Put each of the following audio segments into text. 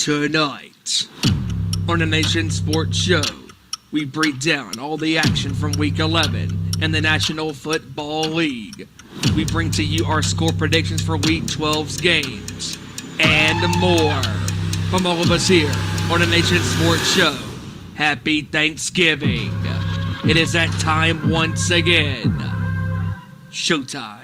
Tonight, on the Nation Sports Show, we break down all the action from Week 11 in the National Football League. We bring to you our score predictions for Week 12's games, and more. From all of us here on the Nation Sports Show, happy Thanksgiving. It is that time once again. Showtime.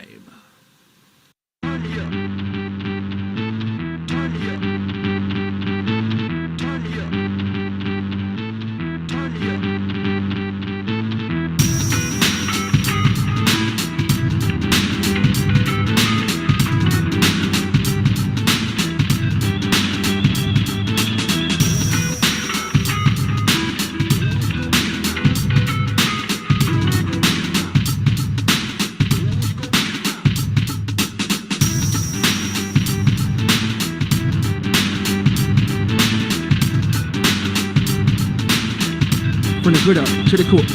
From the gridiron to the court,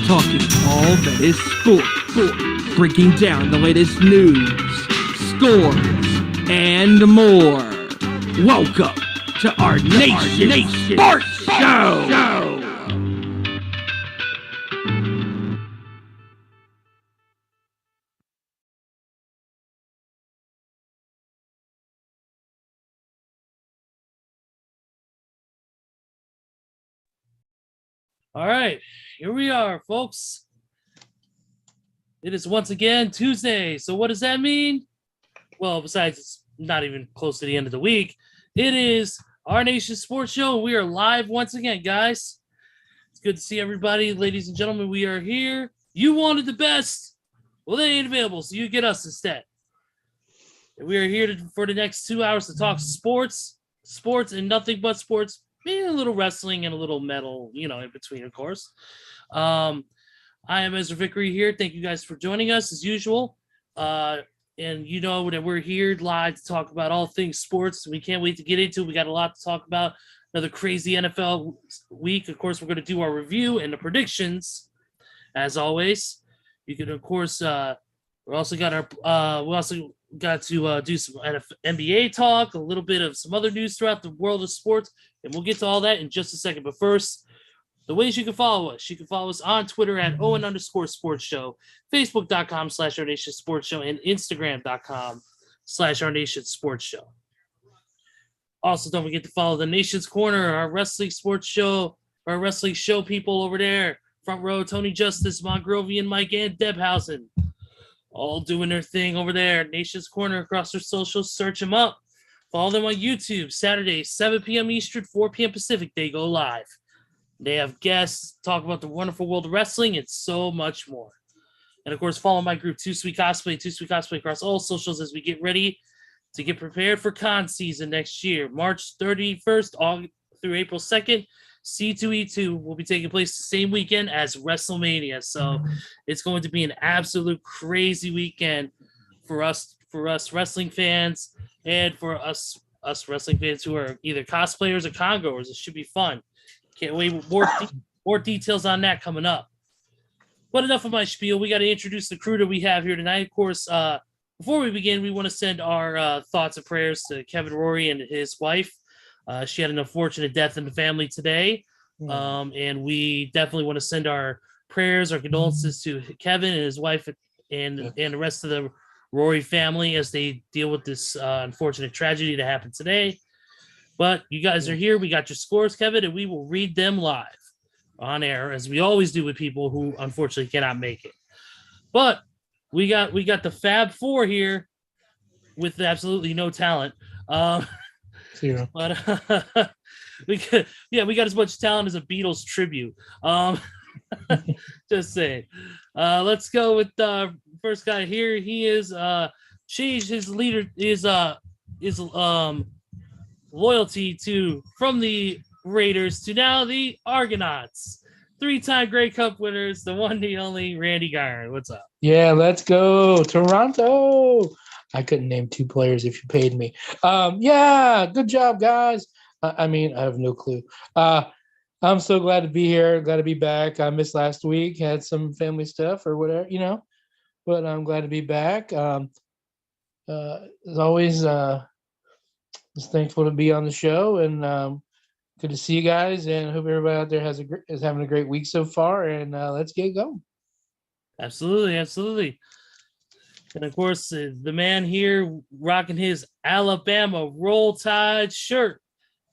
talking all that is sport, breaking down the latest news, scores, and more. Welcome to our Nation Sports Show. All right, here we are, folks. It is once again Tuesday. So what does that mean? Well, besides it's not even close to the end of the week, it is our Nation Sports Show. We are live once again, guys. It's good to see everybody. Ladies and gentlemen, we are here. You wanted the best. Well, they ain't available, so you get us instead. And we are here for the next 2 hours to talk sports, and nothing but sports. Maybe a little wrestling and a little metal, in between, of course. I am Ezra Vickery here. Thank you guys for joining us as usual. And you know that we're here live to talk about all things sports. We can't wait to get into it. We got a lot to talk about. Another crazy NFL week. Of course, we're going to do our review and the predictions, as always. You can, of course, we also got to do some NBA talk, a little bit of some other news throughout the world of sports, and we'll get to all that in just a second. But first, the ways you can follow us. You can follow us on Twitter at Owen_Sports Show, Facebook.com/Our Nation Sports Show, and Instagram.com/Our Nation Sports Show. Also, don't forget to follow the Nation's Corner, our wrestling sports show, our wrestling show people over there. Front row, Tony Justice, Mongrovian, Mike, and Debhausen. All doing their thing over there. Nation's Corner across their socials. Search them up. Follow them on YouTube. Saturday, 7 p.m. Eastern, 4 p.m. Pacific. They go live. They have guests, talk about the wonderful world of wrestling, and so much more. And, of course, follow my group, Too Sweet Cosplay across all socials as we get ready to get prepared for con season next year. March 31st through April 2nd. C2E2 will be taking place the same weekend as WrestleMania. So it's going to be an absolute crazy weekend for us wrestling fans, and for us wrestling fans who are either cosplayers or con-goers. It should be fun. Can't wait. More details on that coming up. But enough of my spiel. We got to introduce the crew that we have here tonight. Of course, before we begin, we want to send our thoughts and prayers to Kevin Rory and his wife. She had an unfortunate death in the family today, and we definitely want to send our prayers, our condolences to Kevin and his wife and the rest of the Rory family as they deal with this unfortunate tragedy that happened today. But you guys are here. We got your scores, Kevin, and we will read them live on air, as we always do with people who unfortunately cannot make it. But we got the Fab Four here with absolutely no talent. Zero. But we got as much talent as a Beatles tribute. Just saying. Let's go with the first guy here. He is changed his leader is loyalty from the Raiders to now the Argonauts. 3-time Grey Cup winners, the one, the only Randy Guyer. What's up? Yeah, let's go Toronto. I couldn't name two players if you paid me. Yeah, good job, guys. I have no clue. I'm so glad to be here. Glad to be back. I missed last week. Had some family stuff or whatever, but I'm glad to be back. As always, Just thankful to be on the show, and good to see you guys. And hope everybody out there is having a great week so far. And let's get going. Absolutely, absolutely. And of course, the man here rocking his Alabama Roll Tide shirt.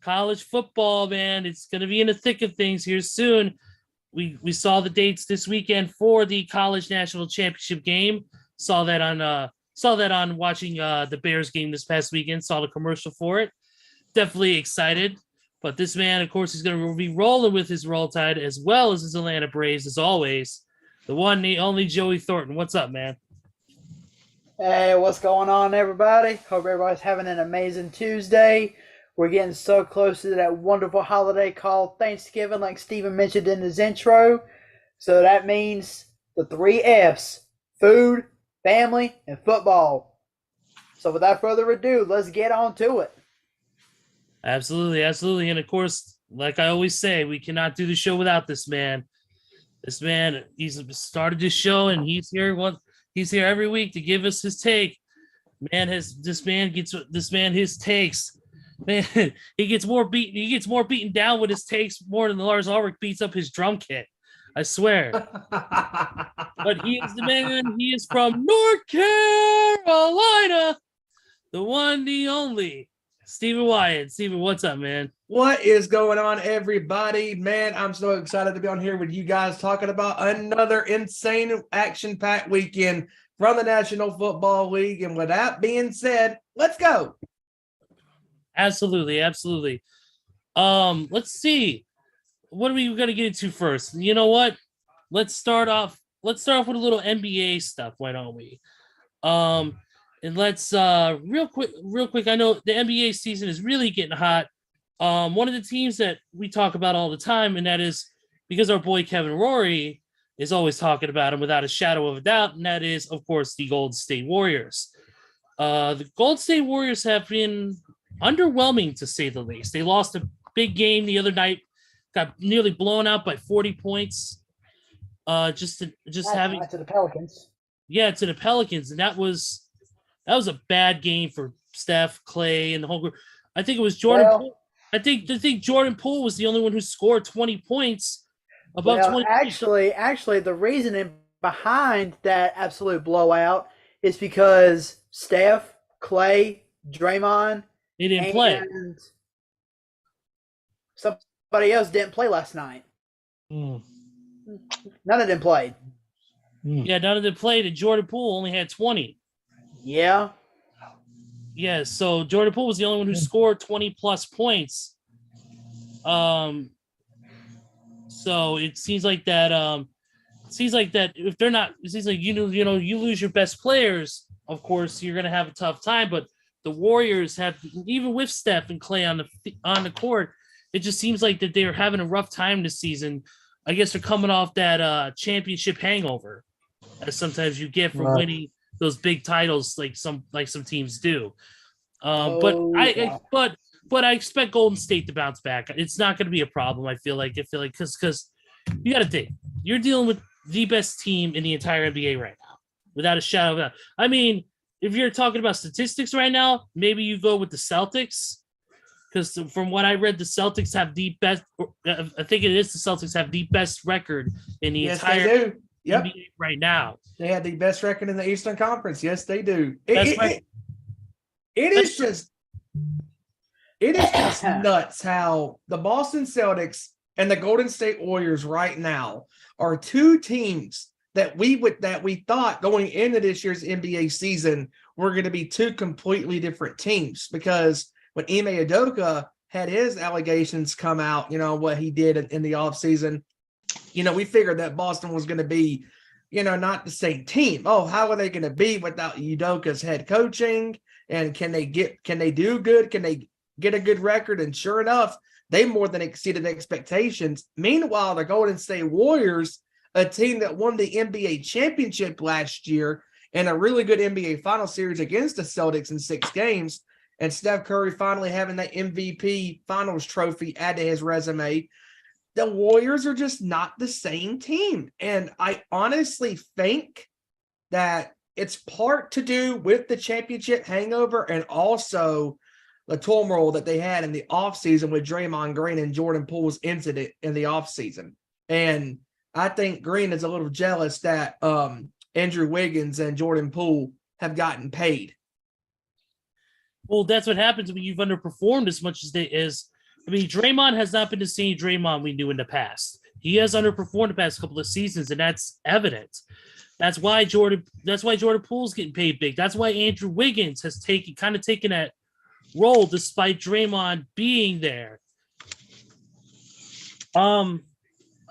College football, man. It's going to be in the thick of things here soon. We saw the dates this weekend for the college national championship game. Saw that on watching the Bears game this past weekend. Saw the commercial for it. Definitely excited. But this man, of course, is going to be rolling with his Roll Tide as well as his Atlanta Braves, as always. The one, the only Joey Thornton. What's up, man? Hey, what's going on, everybody? Hope everybody's having an amazing Tuesday. We're getting so close to that wonderful holiday called Thanksgiving, like Steven mentioned in his intro. So that means the 3 F's: food, family, and football. So without further ado, let's get on to it. Absolutely, absolutely. And of course, like I always say, we cannot do the show without this man. This man, he's started this show, and he's here every week to give us his take. This man his takes. Man, he gets more beaten down with his takes more than Lars Ulrich beats up his drum kit. I swear. But he is the man. He is from North Carolina. The one, the only. Steven Wyand. Steven, what's up, man? What is going on, everybody? Man, I'm so excited to be on here with you guys talking about another insane action-packed weekend from the National Football League. And with that being said, let's go. Absolutely, absolutely. Let's see. What are we going to get into first? You know what? Let's start off with a little NBA stuff, why don't we? And let's real quick. I know the NBA season is really getting hot. One of the teams that we talk about all the time, and that is because our boy Kevin Rory is always talking about him without a shadow of a doubt, and that is, of course, the Golden State Warriors. The Golden State Warriors have been underwhelming, to say the least. They lost a big game the other night, got nearly blown out by 40 points. To the Pelicans. Yeah, to the Pelicans, and that was a bad game for Steph, Clay, and the whole group. I think it was Jordan Poole. I think Jordan Poole was the only one who scored 20 points. Above 20 Actually, the reasoning behind that absolute blowout is because Steph, Clay, Draymond, they didn't play. Somebody else didn't play last night. None of them played. Yeah, none of them played, and Jordan Poole only had 20. Yeah. Yeah, so Jordan Poole was the only one who scored 20 plus points. So it seems like that. If they're not, it seems like you lose your best players. Of course, you're gonna have a tough time. But the Warriors have, even with Steph and Clay on the court, it just seems like that they're having a rough time this season. I guess they're coming off that championship hangover, as sometimes you get from winning those big titles, like some teams do. But I expect Golden State to bounce back. It's not going to be a problem. I feel like because you got to think, you're dealing with the best team in the entire NBA right now, without a shadow of a doubt. I mean, if you're talking about statistics right now, maybe you go with the Celtics, because from what I read, the Celtics have the best. I think it is the Celtics have the best record in the entire NBA right now. They have the best record in the Eastern Conference. Yes, they do. It is just nuts how the Boston Celtics and the Golden State Warriors right now are two teams that we thought going into this year's NBA season were going to be two completely different teams, because when Ime Udoka had his allegations come out, what he did in the offseason, we figured that Boston was going to be, not the same team. Oh, how are they going to be without Udoka's head coaching? And can they do good? Can they get a good record? And sure enough, they more than exceeded expectations. Meanwhile, the Golden State Warriors, a team that won the NBA championship last year and a really good NBA final series against the Celtics in 6 games, and Steph Curry finally having that MVP finals trophy added to his resume, the Warriors are just not the same team. And I honestly think that it's part to do with the championship hangover, and also the turmoil that they had in the offseason with Draymond Green and Jordan Poole's incident in the offseason. And I think Green is a little jealous that Andrew Wiggins and Jordan Poole have gotten paid. Well, that's what happens when you've underperformed as much as they is. I mean, Draymond has not been the same Draymond we knew in the past. He has underperformed the past couple of seasons, and that's evident. That's why Jordan Poole's getting paid big. That's why Andrew Wiggins has taken that role despite Draymond being there. I'll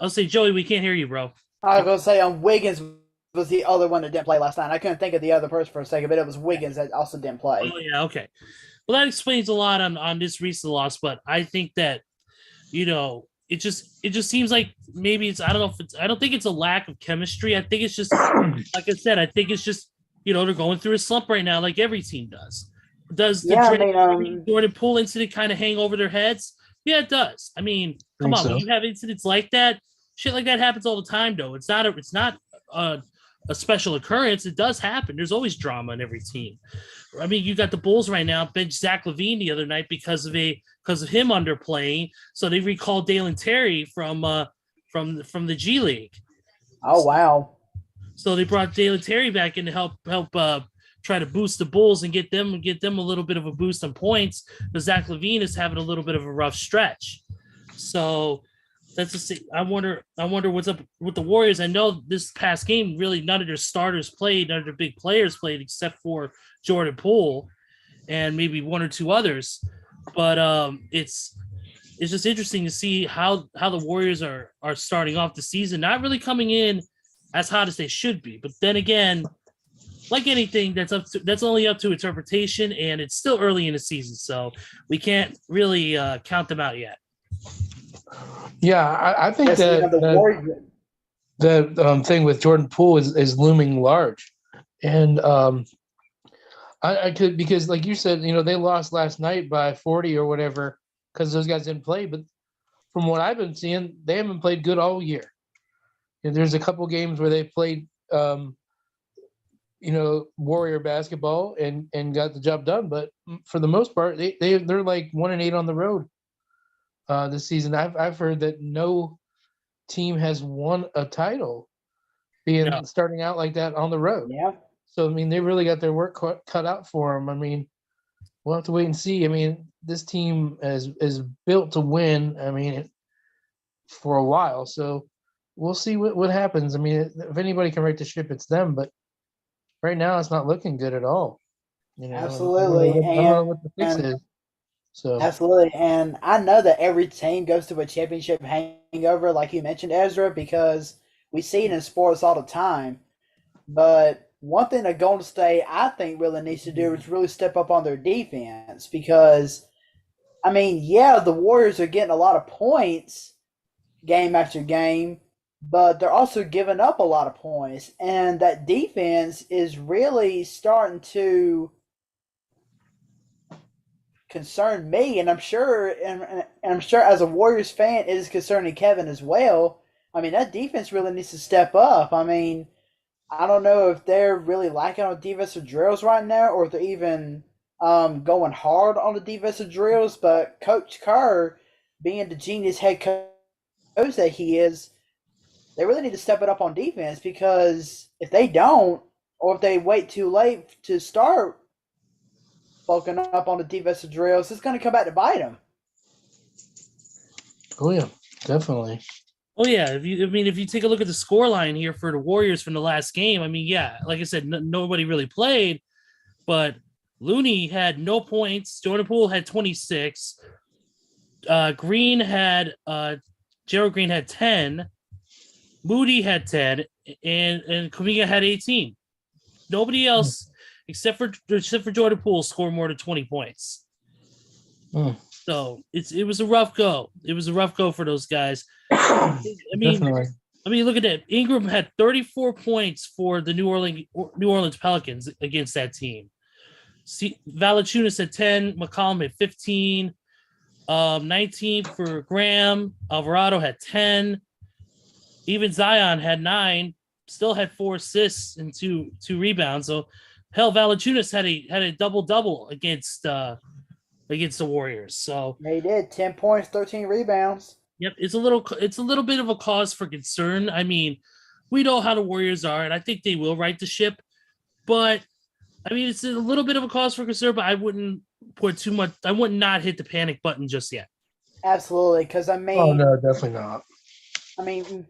say, Joey, we can't hear you, bro. I was gonna say Wiggins was the other one that didn't play last night. I couldn't think of the other person for a second, but it was Wiggins that also didn't play. Oh yeah, okay. Well, that explains a lot on this recent loss, but I think that it just seems like maybe it's I don't think it's a lack of chemistry. I think it's just like I said, I think it's just they're going through a slump right now, like every team does. Does the Jordan Poole incident kind of hang over their heads? Yeah, it does. I mean, come on, when you have incidents like that, shit like that happens all the time. Though it's not a special occurrence. It does happen. There's always drama in every team. I mean, you got the Bulls right now bench Zach LaVine the other night because of him underplaying. So they recalled Dalen Terry from the G League. Oh wow! So they brought Dalen Terry back in to help try to boost the Bulls and get them a little bit of a boost on points. But Zach LaVine is having a little bit of a rough stretch. So that's just I wonder what's up with the Warriors. I know this past game really none of their starters played, none of their big players played except for Jordan Poole and maybe one or two others. But it's just interesting to see how the Warriors are starting off the season, not really coming in as hot as they should be. But then again, like anything, that's only up to interpretation, and it's still early in the season, so we can't really count them out yet. Yeah, I think the thing with Jordan Poole is looming large, and I could because like you said, they lost last night by 40 or whatever because those guys didn't play. But from what I've been seeing, they haven't played good all year. There's a couple games where they played, Warrior basketball and got the job done. But for the most part, they're like 1-8 on the road this season. I've heard that no team has won a title starting out like that on the road. Yeah. So, I mean, they really got their work cut out for them. I mean, we'll have to wait and see. I mean, this team is built to win, for a while. So we'll see what happens. I mean, if anybody can right the ship, it's them. But right now, it's not looking good at all. Absolutely. I don't know what the fix is. So absolutely. And I know that every team goes through a championship hangover, like you mentioned, Ezra, because we see it in sports all the time. But one thing that Golden State, I think, really needs to do is really step up on their defense because, the Warriors are getting a lot of points game after game, but they're also giving up a lot of points. And that defense is really starting to concern me, and I'm sure as a Warriors fan, it is concerning Kevin as well. That defense really needs to step up. I don't know if they're really lacking on defensive drills right now or if they're even going hard on the defensive drills. But Coach Kerr, being the genius head coach that he is, they really need to step it up on defense because if they don't, or if they wait too late to start bulking up on the defensive drills, it's going to come back to bite them. Oh, yeah, definitely. Oh yeah, if you take a look at the scoreline here for the Warriors from the last game, like I said, nobody really played, but Looney had no points. Jordan Poole had 26. Gerald Green had 10. Moody had 10, and Kuminga had 18. Nobody else except for Jordan Poole scored more than 20 points. So it was a rough go. It was a rough go for those guys. Definitely. Look at that. Ingram had 34 points for the New Orleans Pelicans against that team. Valanciunas had 10. McCollum had 15. 19 for Graham. Alvarado had 10. Even Zion had 9. Still had 4 assists and two rebounds. So hell, Valanciunas had a double-double against against the Warriors. So They did 10 points, 13 rebounds. yep, it's a little bit of a cause for concern. I mean, we know how the Warriors are, and I think they will right the ship. But I mean, it's a little bit of a cause for concern, but I wouldn't put too much. I would not hit the panic button just yet. Absolutely, because I mean, Oh no, definitely not. I mean,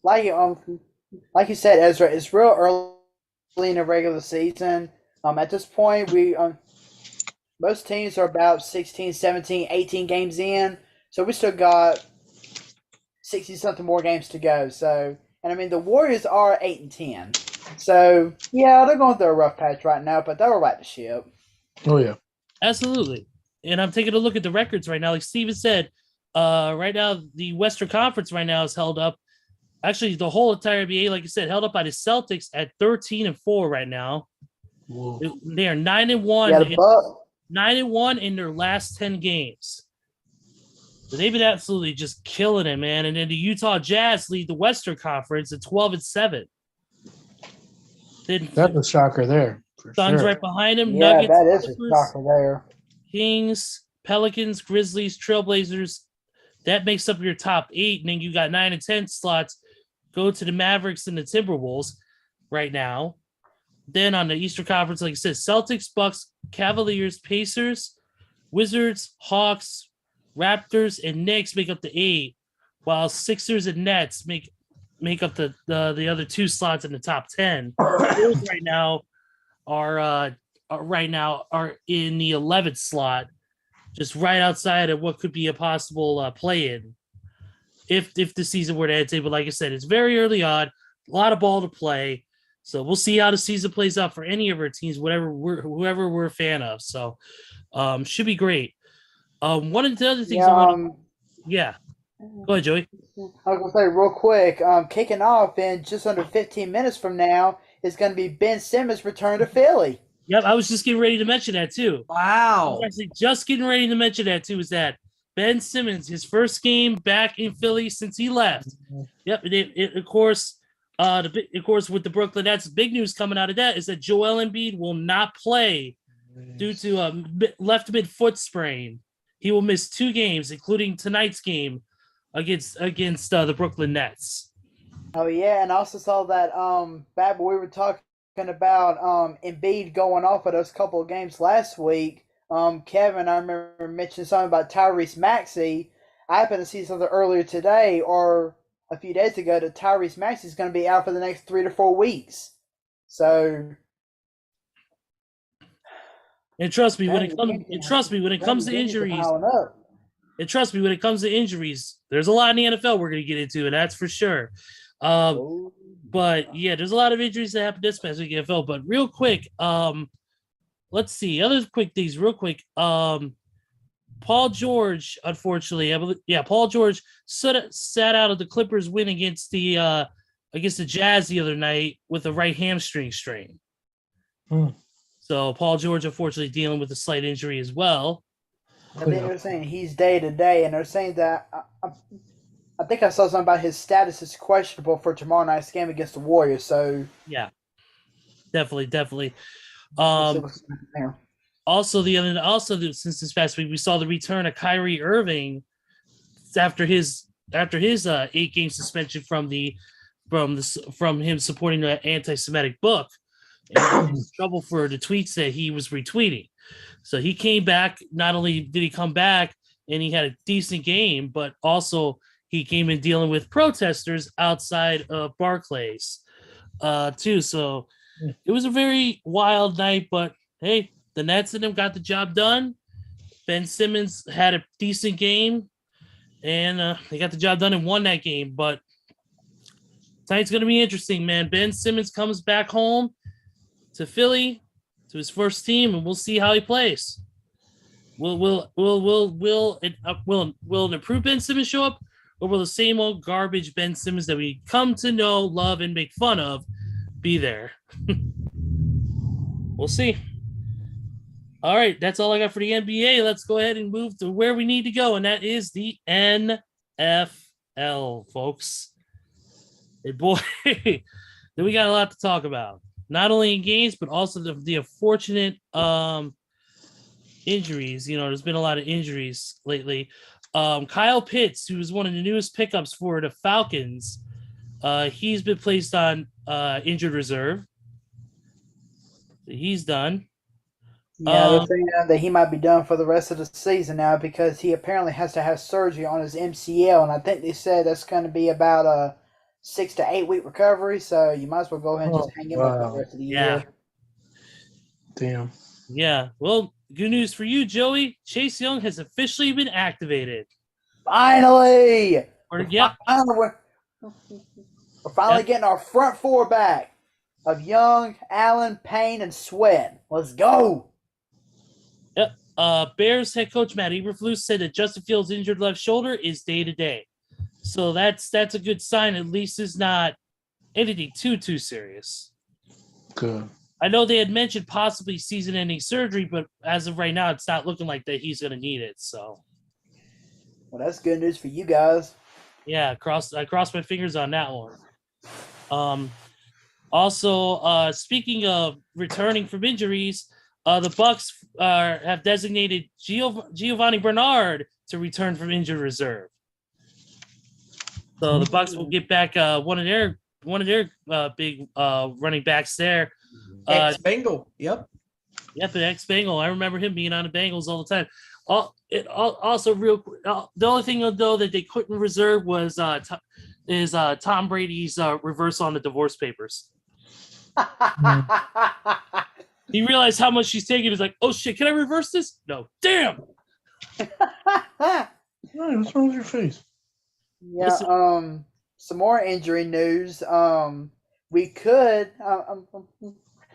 like you said, Ezra, it's real early in the regular season. At this point, most teams are about 16, 17, 18 games in, so we still got 60 something more games to go. So, and I mean, the Warriors are 8-10, so yeah, they're going through a rough patch right now, but they'll right the ship. Oh yeah. Absolutely. And I'm taking a look at the records right now. Like Steven said, right now the Western Conference right now is held up. Actually, the whole entire NBA, like I said, held up by the Celtics at 13-4 right now. Whoa. They are 9-1. Yeah, the Bucks. 9-1 in their last 10 games. So they've been absolutely just killing it, man. And then the Utah Jazz lead the Western Conference at 12-7. Then That's a shocker there. For Suns sure. right behind them. Yeah, Nuggets, that is a Clippers, shocker there. Kings, Pelicans, Grizzlies, Trailblazers. That makes up your top 8. And then you got 9 and 10 slots. Go to the Mavericks and the Timberwolves right now. Then on the Eastern Conference, like I said, Celtics, Bucks, Cavaliers, Pacers, Wizards, Hawks, Raptors, and Knicks make up the 8, while Sixers and Nets make up the other 2 slots in the top 10. Those right now are in the 11th slot, just right outside of what could be a possible play-in if the season were to end. But like I said, it's very early on, a lot of ball to play. So we'll see how the season plays out for any of our teams, whoever we're a fan of. So should be great. One of the other things Yeah, Go ahead, Joey. I was gonna say real quick, kicking off in just under 15 minutes from now is going to be Ben Simmons' return to Philly. Yep, I was just getting ready to mention that too. I was Wow. actually just getting ready to mention that too. Is that Ben Simmons, his first game back in Philly since he left? Yep, of course, with the Brooklyn Nets, big news coming out of that is that Joel Embiid will not play due to a left mid-foot sprain. He will miss 2 games, including tonight's game against the Brooklyn Nets. Oh yeah, and I also saw that Bad Boy, we were talking about Embiid going off of those couple of games last week. Kevin, I remember mentioning something about Tyrese Maxey. I happened to see something earlier today or a few days ago that Tyrese Maxey is going to be out for the next 3 to 4 weeks. So, and trust me, when it comes to injuries, there's a lot in the NFL we're going to get into, and that's for sure. But yeah, there's a lot of injuries that happen this past week in the NFL. But real quick, let's see other quick things. Real quick, Paul George, unfortunately, Paul George sat out of the Clippers win against the Jazz the other night with a right hamstring strain. So Paul George, unfortunately, dealing with a slight injury as well. And then they're saying he's day to day, and they're saying that I think I saw something about his status is questionable for tomorrow night's game against the Warriors. So yeah, definitely. Also, since this past week, we saw the return of Kyrie Irving after his 8-game suspension from him supporting the anti-Semitic book, and he was in trouble for the tweets that he was retweeting. So he came back. Not only did he come back and he had a decent game, but also he came in dealing with protesters outside of Barclays, too. So it was a very wild night, but hey, the Nets and them got the job done. Ben Simmons had a decent game, and they got the job done and won that game. But tonight's going to be interesting, man. Ben Simmons comes back home to Philly, to his first team, and we'll see how he plays. Will an improved Ben Simmons show up, or will the same old garbage Ben Simmons that we come to know, love, and make fun of be there? We'll see. All right, that's all I got for the NBA. Let's go ahead and move to where we need to go, and that is the NFL, folks. Hey, boy, then we got a lot to talk about. Not only in games, but also the unfortunate injuries. There's been a lot of injuries lately. Kyle Pitts, who was one of the newest pickups for the Falcons, he's been placed on injured reserve. He's done. Yeah, they're saying that he might be done for the rest of the season now because he apparently has to have surgery on his MCL, and I think they said that's going to be about a 6 to 8 week recovery. So you might as well go ahead and just hang him up for the rest of the year. Damn. Yeah. Well, good news for you, Joey. Chase Young has officially been activated. Finally! We're finally getting our front four back of Young, Allen, Payne, and Sweat. Let's go! Yep. Bears head coach Matt Eberflus said that Justin Fields' injured left shoulder is day to day. So that's a good sign. At least it's not anything too serious. Good. I know they had mentioned possibly season-ending surgery, but as of right now, it's not looking like that he's going to need it. So, well, that's good news for you guys. Yeah, I crossed my fingers on that one. Also, speaking of returning from injuries, the Bucs have designated Giovanni Bernard to return from injured reserve. So the Bucs will get back one of their big running backs there. Ex-Bengal. Yep, an ex-Bengal. I remember him being on the Bengals all the time. Also, real quick, the only thing though that they couldn't reserve was Tom Brady's reversal on the divorce papers. He realized how much she's taking. He's like, "Oh shit, can I reverse this?" No, damn. What's wrong with your face? Yeah. Some more injury news. We could. I'm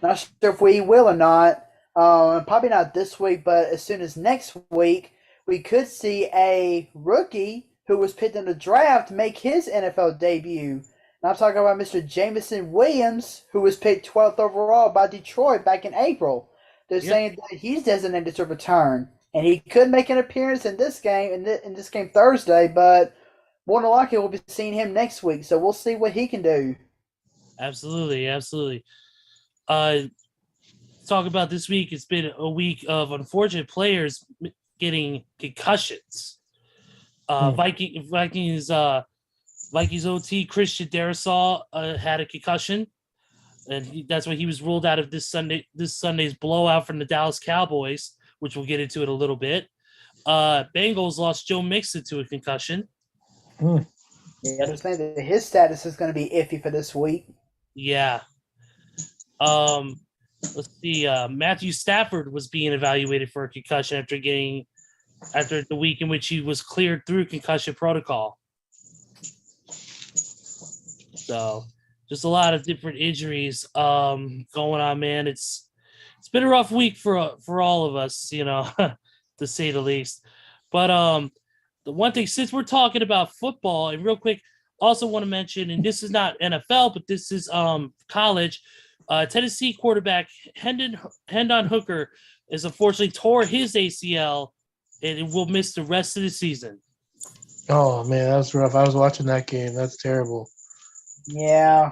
not sure if we will or not. Probably not this week, but as soon as next week, we could see a rookie who was picked in the draft make his NFL debut. And I'm talking about Mr. Jameson Williams, who was picked 12th overall by Detroit back in April. They're saying that he's designated to return, and he could make an appearance in this game, in this game Thursday, but more than likely we'll be seeing him next week. So we'll see what he can do. Absolutely. Talk about this week. It's been a week of unfortunate players getting concussions. Vikings OT Christian Darrisaw had a concussion, and that's why he was ruled out of this Sunday's blowout from the Dallas Cowboys, which we'll get into in a little bit. Bengals lost Joe Mixon to a concussion. Yeah, they're saying that his status is going to be iffy for this week. Yeah. Let's see. Matthew Stafford was being evaluated for a concussion after the week in which he was cleared through concussion protocol. So, just a lot of different injuries going on, man. It's been a rough week for all of us, to say the least. But the one thing, since we're talking about football, and real quick, also want to mention, and this is not NFL, but this is college. Tennessee quarterback Hendon Hooker is unfortunately tore his ACL and will miss the rest of the season. Oh man, that's rough. I was watching that game. That's terrible. Yeah.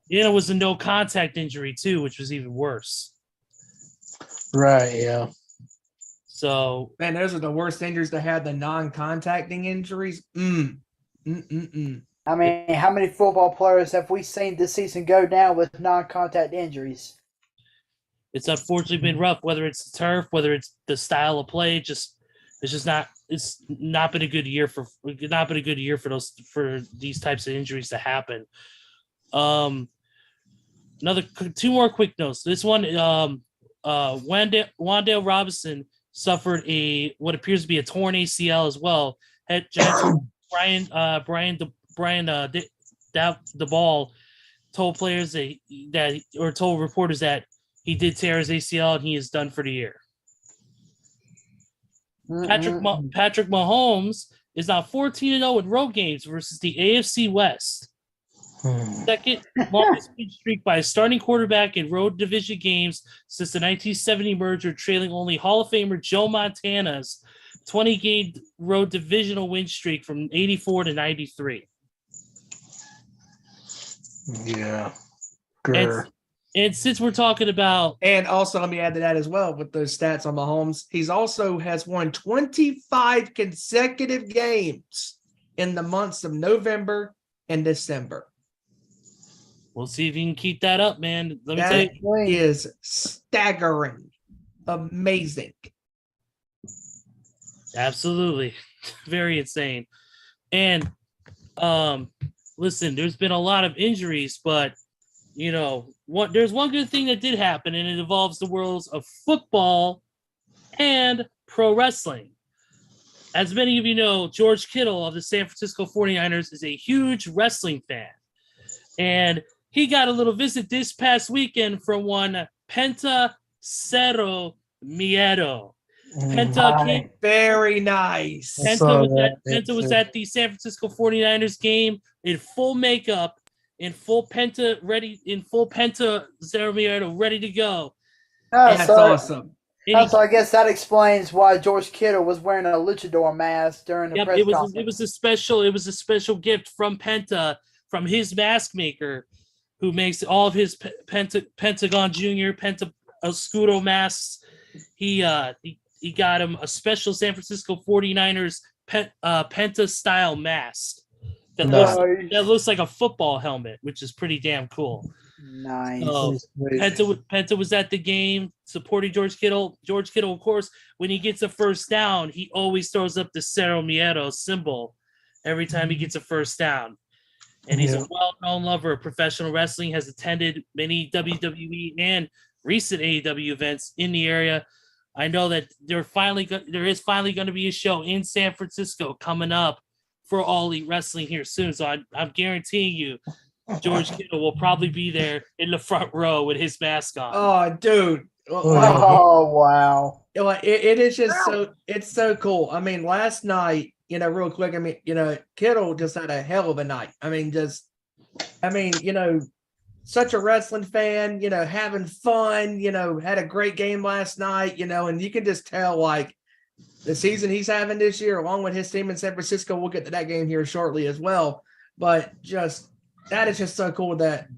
It was a no contact injury too, which was even worse. Right. Yeah. So man, those are the worst injuries to have. The non-contacting injuries. I mean, how many football players have we seen this season go down with non-contact injuries? It's unfortunately been rough, whether it's the turf, whether it's the style of play. It's not been a good year for these types of injuries to happen. Another two more quick notes. This one, Wandale Robinson suffered what appears to be a torn ACL as well. Head Brian DeBall told players told reporters that he did tear his ACL and he is done for the year. Patrick Mahomes is now 14-0 in road games versus the AFC West. Second longest win streak by a starting quarterback in road division games since the 1970 merger, trailing only Hall of Famer Joe Montana's 20-game road divisional win streak from 84 to 93. Yeah. And And since we're talking about, And also, let me add to that as well with those stats on Mahomes. He's also has won 25 consecutive games in the months of November and December. we'll see if you can keep that up, man. Let me tell That you, is staggering, amazing. absolutely, very insane. And listen, there's been a lot of injuries, but there's one good thing that did happen, and it involves the worlds of football and pro wrestling. As many of you know, George Kittle of the San Francisco 49ers is a huge wrestling fan. And he got a little visit this past weekend from one Penta Cero Miedo. Penta came. Very nice. Penta was at the San Francisco 49ers game in full makeup, in full Penta Cero Miedo ready to go. That's awesome. So I guess that explains why George Kittle was wearing a luchador mask during the press conference. It was a special gift from Penta, from his mask maker, who makes all of his Pentagon Junior, Escudo masks. He got him a special San Francisco 49ers Penta style mask that looks like a football helmet, which is pretty damn cool. Nice. Penta was at the game supporting George Kittle. George Kittle, of course, when he gets a first down, he always throws up the Cero Miedo symbol every time he gets a first down. And he's a well-known lover of professional wrestling, has attended many WWE and recent AEW events in the area. I know that there is finally going to be a show in San Francisco coming up for All Elite Wrestling here soon. So I'm guaranteeing you, George Kittle will probably be there in the front row with his mask on. Oh, dude. Oh, wow. It is just it's so cool. I mean, last night, real quick, Kittle just had a hell of a night. Such a wrestling fan, having fun, had a great game last night, and you can just tell, like, the season he's having this year, along with his team in San Francisco. We'll get to that game here shortly as well. But that is just so cool that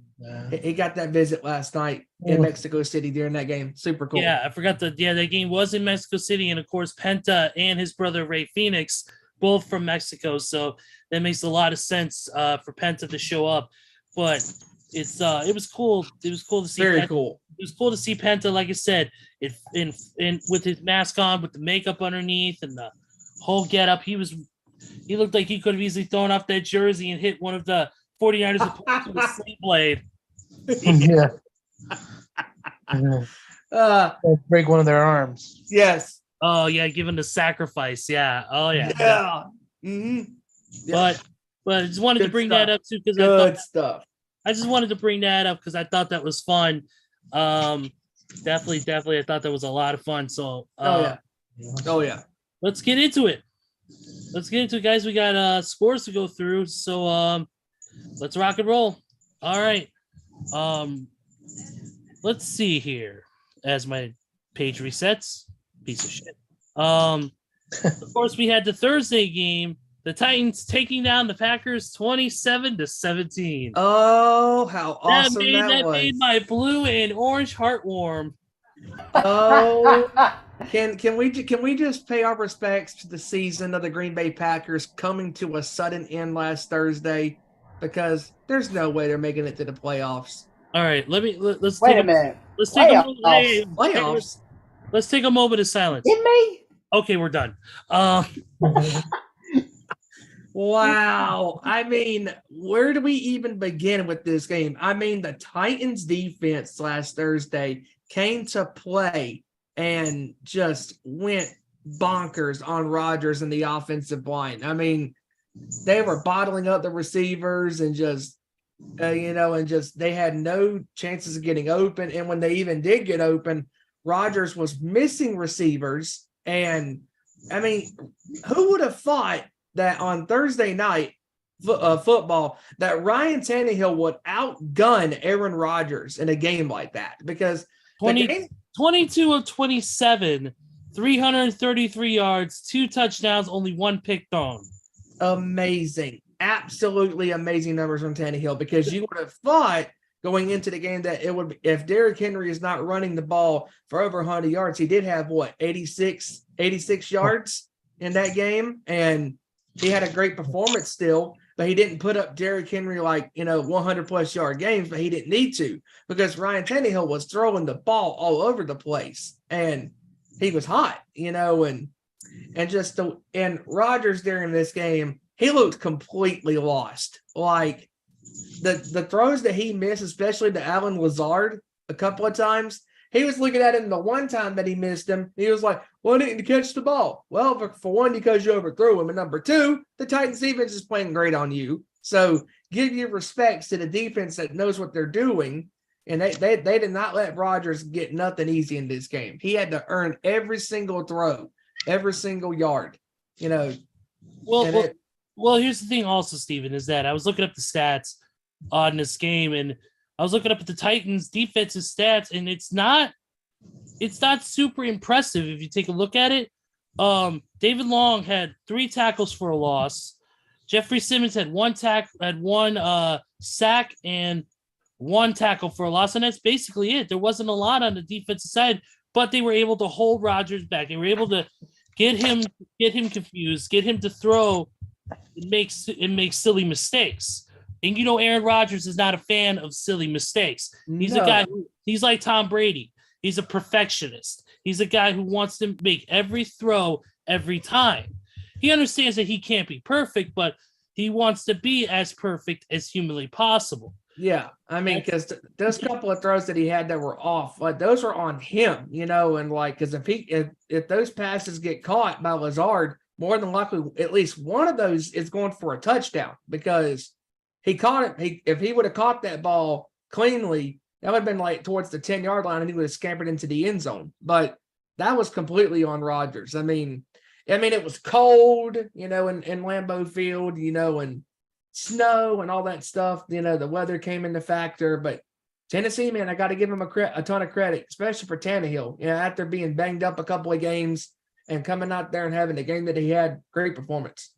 he got that visit last night in Mexico City during that game. Super cool. Yeah, I forgot that game was in Mexico City, and of course Penta and his brother Ray Phoenix, both from Mexico, so that makes a lot of sense for Penta to show up. But it was cool. It was cool to see. Very Penta. cool. It was cool to see Penta, like I said, in with his mask on, with the makeup underneath, and the whole getup. He looked like he could have easily thrown off that jersey and hit one of the 49ers with a sling blade. Yeah. Break one of their arms. Yes. Oh yeah, given the sacrifice. Yeah. Oh yeah. Yeah. Mm-hmm. But I just wanted to bring that up too, because I just wanted to bring that up because I thought that was fun. Definitely, I thought that was a lot of fun. So oh yeah. Let's get into it. Guys. We got scores to go through. So let's rock and roll. All right. Let's see here as my page resets. Piece of shit. Of course, we had the Thursday game. The Titans taking down the Packers 27-17. Oh, how awesome that was. Made my blue and orange heart warm. Oh, can we just pay our respects to the season of the Green Bay Packers coming to a sudden end last Thursday, because there's no way they're making it to the playoffs. All right, let's wait a minute. Let's take playoffs. Let's take a moment of silence. In me? Okay, we're done. Wow. I mean, where do we even begin with this game? I mean, the Titans defense last Thursday came to play and just went bonkers on Rodgers and the offensive line. I mean, they were bottling up the receivers and just, they had no chances of getting open. And when they even did get open, Rodgers was missing receivers. And I mean, who would have thought that on Thursday night football that Ryan Tannehill would outgun Aaron Rodgers in a game like that? Because 22 of 27, 333 yards, 2 touchdowns, only 1 pick thrown. Amazing. Absolutely amazing numbers from Tannehill, because you would have thought going into the game that it would, if Derrick Henry is not running the ball for over 100 yards, he did have 86 yards in that game, and he had a great performance still, but he didn't put up Derrick Henry 100 plus yard games, but he didn't need to because Ryan Tannehill was throwing the ball all over the place and he was hot, and Rodgers during this game, he looked completely lost. Like the throws that he missed, especially to Allen Lazard a couple of times, he was looking at him the one time that he missed him. He was like, "Well, I didn't catch the ball." Well, for one, because you overthrew him. And number two, the Titans defense is playing great on you. So give your respects to the defense that knows what they're doing. And they did not let Rodgers get nothing easy in this game. He had to earn every single throw, every single yard, Well, here's the thing also, Steven, is that I was looking up the stats on this game, and I was looking up at the Titans defensive stats, and it's not super impressive if you take a look at it. David Long had 3 tackles for a loss. Jeffrey Simmons had one sack and 1 tackle for a loss, and that's basically it. There wasn't a lot on the defensive side, but they were able to hold Rodgers back. They were able to get him confused, get him to throw and make silly mistakes. And Aaron Rodgers is not a fan of silly mistakes. He's a guy he's like Tom Brady. He's a perfectionist. He's a guy who wants to make every throw every time. He understands that he can't be perfect, but he wants to be as perfect as humanly possible. Yeah, I mean, because those couple of throws that he had that were off, those were on him, and because if those passes get caught by Lazard, more than likely at least one of those is going for a touchdown because he caught it. If he would have caught that ball cleanly, that would have been towards the 10-yard line, and he would have scampered into the end zone. But that was completely on Rodgers. I mean, it was cold, in Lambeau Field, and snow and all that stuff. The weather came into factor. But Tennessee, man, I got to give him a ton of credit, especially for Tannehill. After being banged up a couple of games and coming out there and having the game that he had, great performance.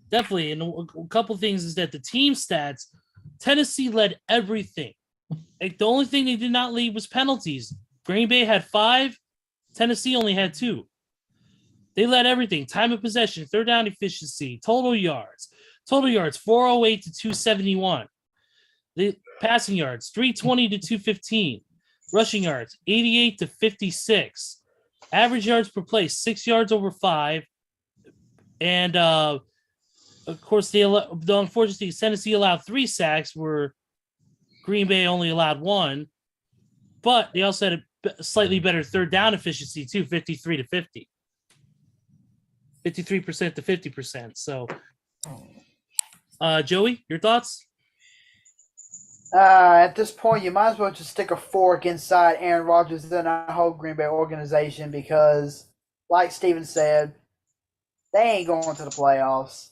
Definitely. And a couple things is that the team stats, Tennessee led everything. The only thing they did not lead was penalties. Green Bay had 5. Tennessee only had 2. They led everything. Time of possession, third down efficiency, total yards, 408 to 271. The passing yards, 320 to 215. Rushing yards, 88 to 56. Average yards per play, 6 yards over 5. And of course, the unfortunately Tennessee allowed 3 sacks, where Green Bay only allowed 1. But they also had a slightly better third down efficiency too, 53 to 50. 53% to 50%. So, Joey, your thoughts? At this point, you might as well just stick a fork inside Aaron Rodgers and our whole Green Bay organization because, like Steven said, they ain't going to the playoffs.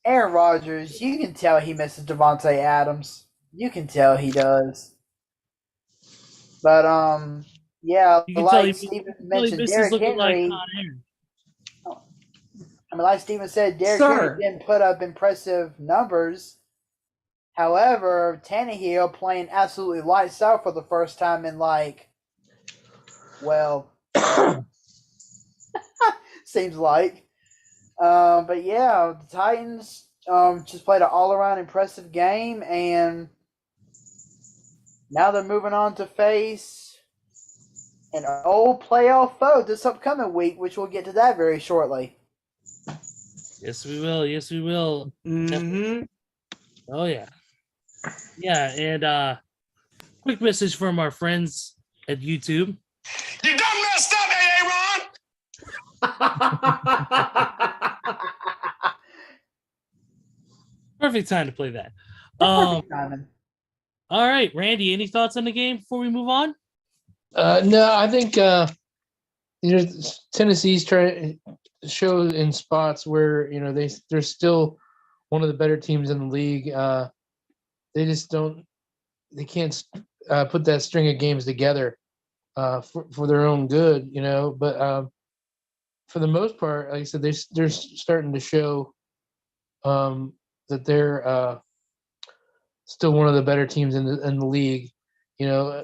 Aaron Rodgers, you can tell he misses Devontae Adams. You can tell he does. But, like Steven mentioned, Derrick Henry. Like Steven said, Derrick Henry didn't put up impressive numbers. However, Tannehill playing absolutely lights out for the first time in seems like. But yeah, the Titans just played an all-around impressive game, and now they're moving on to face an old playoff foe this upcoming week, which we'll get to that very shortly. Yes, we will. Yes, we will. Mm-hmm. Oh, yeah. Yeah, and quick message from our friends at YouTube. You done messed up, AA Ron! Perfect time to play that. All right, Randy, any thoughts on the game before we move on? No, I think Tennessee's trying to show in spots where they're still one of the better teams in the league. They just can't put that string of games together for their own good, But for the most part, like I said, they're starting to show that they're still one of the better teams in the league. You know,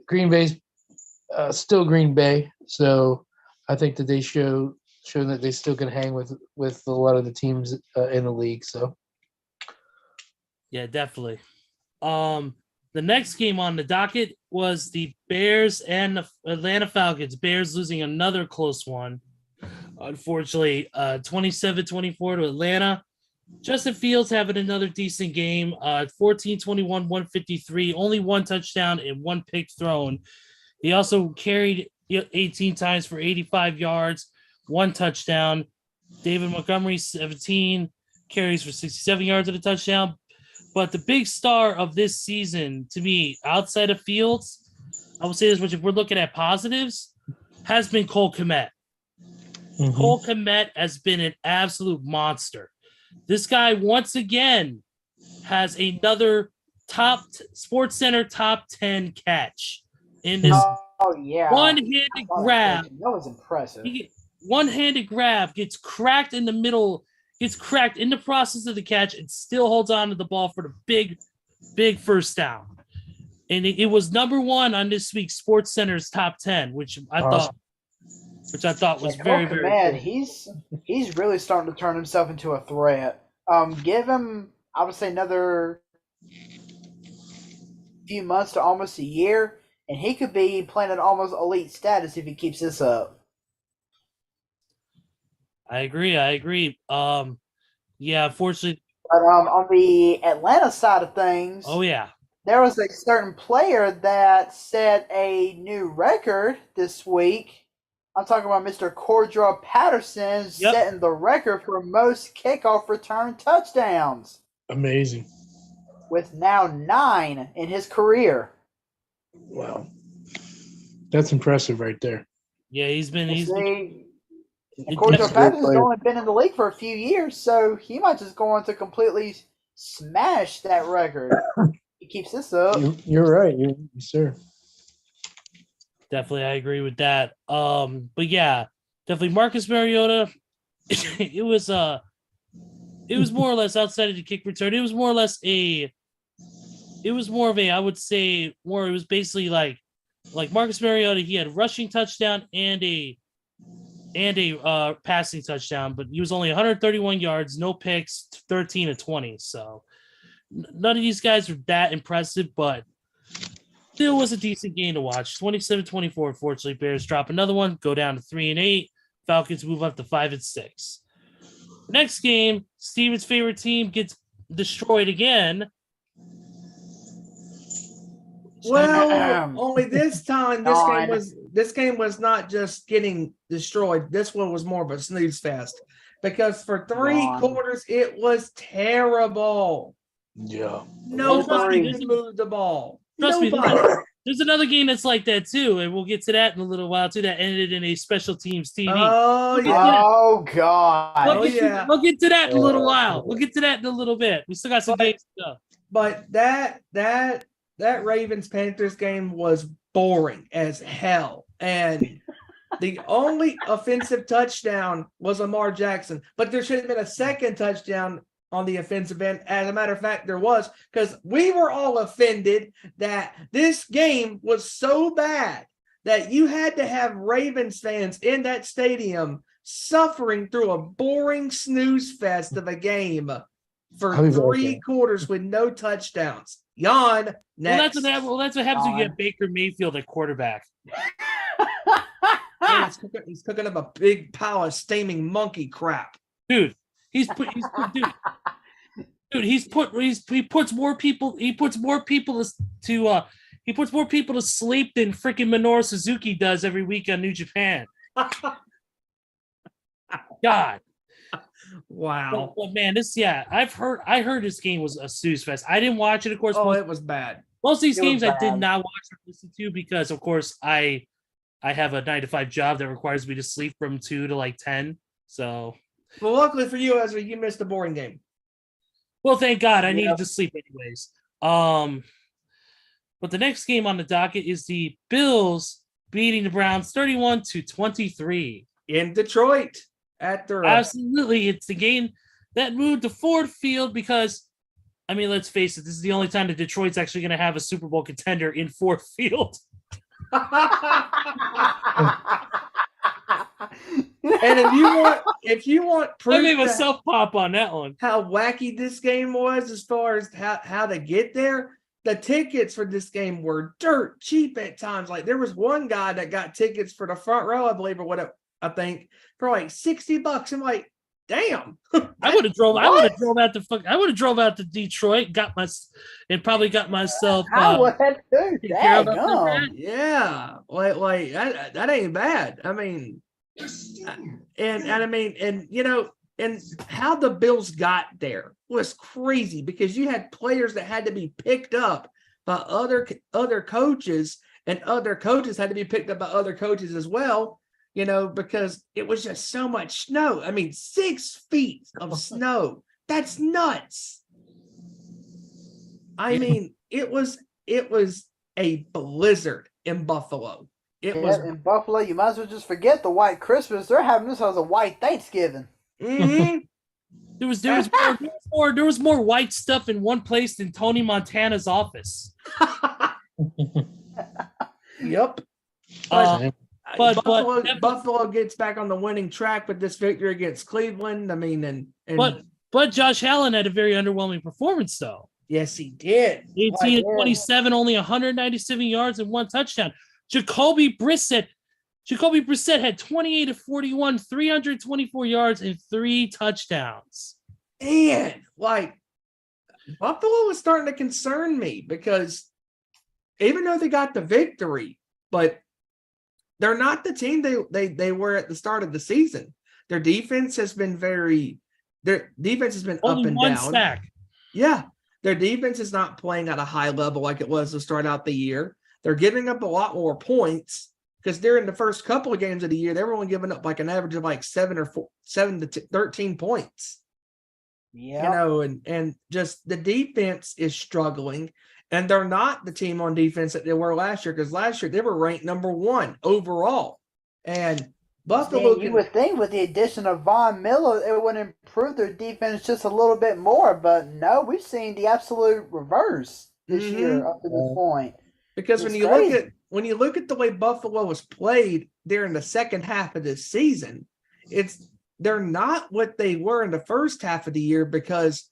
Green Bay's still Green Bay, so I think that they show that they still can hang with a lot of the teams in the league. So Yeah, definitely. The next game on the docket was the Bears and the Atlanta Falcons. Bears losing another close one. Unfortunately, 27-24 to Atlanta. Justin Fields having another decent game. 14-21, 153, only one touchdown and one pick thrown. He also carried 18 times for 85 yards, one touchdown. David Montgomery, 17 carries for 67 yards and a touchdown. But the big star of this season, to me, outside of Fields, I will say this much: if we're looking at positives, has been Cole Kmet. mm-hmm. Cole Kmet has been an absolute monster. This guy, once again, has another Sports Center top 10 catch in this yeah. one-handed grab. That was impressive. One-handed grab, gets cracked in the middle, gets cracked in the process of the catch, and still holds on to the ball for the big first down. And it was number one on this week's Sports Center's top 10, which I thought was very, very good. Cool. He's really starting to turn himself into a threat. Give him, I would say, another few months to almost a year, and he could be playing at almost elite status if he keeps this up. I agree. Yeah, unfortunately. But on the Atlanta side of things, Oh yeah, there was a certain player that set a new record this week. I'm talking about Mr. Cordell Patterson setting the record for most kickoff return touchdowns. Amazing. With now 9 in his career. Wow. That's impressive right there. Yeah, he's and Cordell Patterson's only been in the league for a few years, so he might just go on to completely smash that record. He keeps this up. You're right. Yes, sir. Definitely, I agree with that. But yeah, definitely Marcus Mariota. It was more or less outside of the kick return. It was more of a, I would say, it was basically like Marcus Mariota. He had a rushing touchdown and a passing touchdown, but he was only 131 yards, no picks, 13 of 20. So none of these guys were that impressive, but still was a decent game to watch. 27-24. Unfortunately, Bears drop another one, go down to 3-8. Falcons move up to 5-6. Next game, Steven's favorite team gets destroyed again. Well, only this time, this game was not just getting destroyed. This one was more of a snooze fest because for 3 quarters it was terrible. Yeah, nobody could move the ball. Trust me, there's another game that's like that too, and we'll get to that in a little while too. That ended in a special teams TV. Oh God! We'll get to that in a little while. We'll get to that in a little bit. We still got some games to go. But that Ravens Panthers game was boring as hell, and the only offensive touchdown was Lamar Jackson. But there should have been a second touchdown on the offensive end. As a matter of fact, there was, because we were all offended that this game was so bad that you had to have Ravens fans in that stadium suffering through a boring snooze fest of a game for 3 quarters with no touchdowns. Yawn. Next. Well, that's what happens when you get Baker Mayfield at quarterback. Yeah, he's cooking up a big pile of steaming monkey crap. Dude, he puts more people to sleep than freaking Minoru Suzuki does every week on New Japan. God. Wow. But man, I heard this game was a snooze fest. I didn't watch it, of course. It was bad. Most of these games I did not watch or listen to because, of course, I have a 9-to-5 job that requires me to sleep from 2 to like 10. So, well, luckily for you, Ezra, you missed a boring game. Well, thank God. I needed to sleep anyways. But the next game on the docket is the Bills beating the Browns 31-23 in Detroit. Absolutely, it's the game that moved to Ford Field because I mean, let's face it. This is the only time that Detroit's actually going to have a Super Bowl contender in Ford Field. And if you want I proof made that myself pop on that one. how wacky this game was as far as how to get there, the tickets for this game were dirt cheap at times. Like there was one guy that got tickets for the front row, I believe, or what I think, for like $60. I'm like, damn. I would have drove out to Detroit, and probably got myself. I would have too. take care of Daggum. Yeah, like that ain't bad. I mean, and I mean, and you know, and how the Bills got there was crazy because you had players that had to be picked up by other coaches, and other coaches had to be picked up by other coaches as well. You know, because it was just so much snow. I mean, 6 feet of snow. That's nuts. I mean, it was a blizzard in Buffalo. It was. In Buffalo, you might as well just forget the white Christmas. They're having this as a white Thanksgiving. Mhm. There was more white stuff in one place than Tony Montana's office. Yep. But Buffalo gets back on the winning track with this victory against Cleveland. I mean, and but Josh Allen had a very underwhelming performance though. yes, he did. 18 of 27, only 197 yards and 1 touchdown. Jacoby Brissett had 28 of 41, 324 yards and 3 touchdowns. And like Buffalo was starting to concern me because even though they got the victory, but they're not the team they were at the start of the season. Their defense has been only up and one down. sack. Yeah, their defense is not playing at a high level like it was to start out the year. They're giving up a lot more points because during the first couple of games of the year, they were only giving up like an average of like 7 to 13 points. Yeah. You know, and just the defense is struggling. And they're not the team on defense that they were last year because last year they were ranked number 1 overall. And Buffalo. You would think with the addition of Von Miller, it would improve their defense just a little bit more. But no, we've seen the absolute reverse this year up to this point. Because when you look at the way Buffalo was played during the second half of this season, they're not what they were in the first half of the year because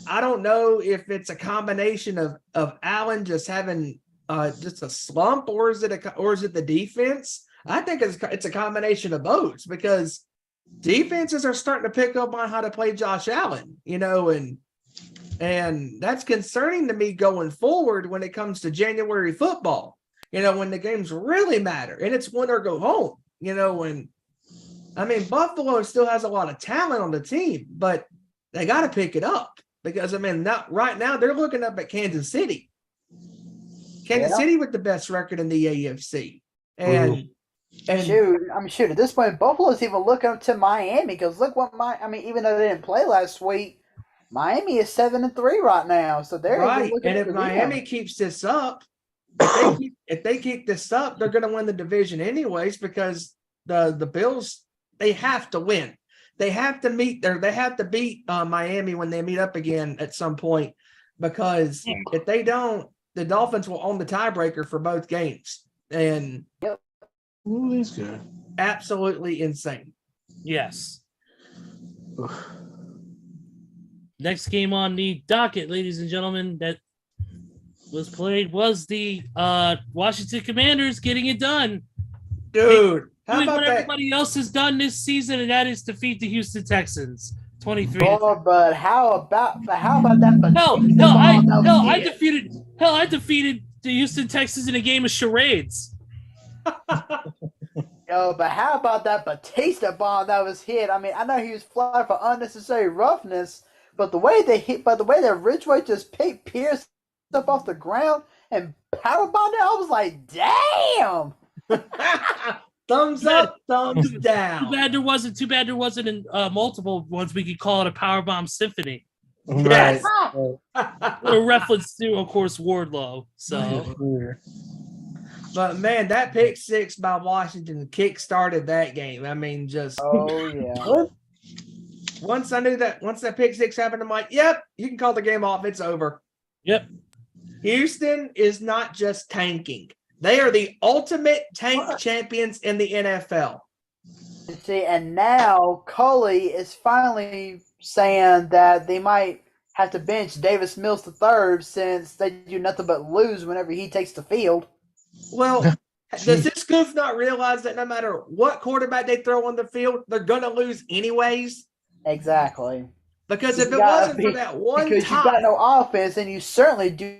I don't know if it's a combination of Allen just having just a slump, or is it the defense? I think it's a combination of both because defenses are starting to pick up on how to play Josh Allen, you know, and that's concerning to me going forward when it comes to January football, you know, when the games really matter and it's win or go home, you know, and I mean, Buffalo still has a lot of talent on the team, but they got to pick it up because, I mean, right now they're looking up at Kansas City. Kansas City with the best record in the AFC. And shoot, at this point, Buffalo's even looking up to Miami because look what even though they didn't play last week, Miami is 7-3 right now. So they're right. And if Miami keeps this up, if they keep this up, they're going to win the division anyways because the Bills, they have to win. They have to beat Miami when they meet up again at some point because if they don't, the Dolphins will own the tiebreaker for both games. And Ooh, he's good. Absolutely insane. Yes. Next game on the docket, ladies and gentlemen, that was played was the Washington Commanders getting it done. Dude, how doing about what that? everybody else has done this season, and that is defeat the Houston Texans 23. But how about that? I defeated the Houston Texans in a game of charades. But how about that Batista bomb that was hit? I mean, I know he was flying for unnecessary roughness, but the way that Ridgeway just pierced up off the ground and power bombed it, I was like, damn. Thumbs up, thumbs down. Too bad there wasn't in multiple ones. We could call it a powerbomb symphony. Yes. A reference to, of course, Wardlow. So, but man, that pick six by Washington kick started that game. I mean, just oh yeah. once that pick six happened, I'm like, yep, you can call the game off. It's over. Yep. Houston is not just tanking. They are the ultimate tank champions in the NFL. See, and now Cully is finally saying that they might have to bench Davis Mills III since they do nothing but lose whenever he takes the field. Well, does this goof not realize that no matter what quarterback they throw on the field, they're going to lose anyways? Exactly. Because if it wasn't for that one because tie, you've got no offense, and you certainly do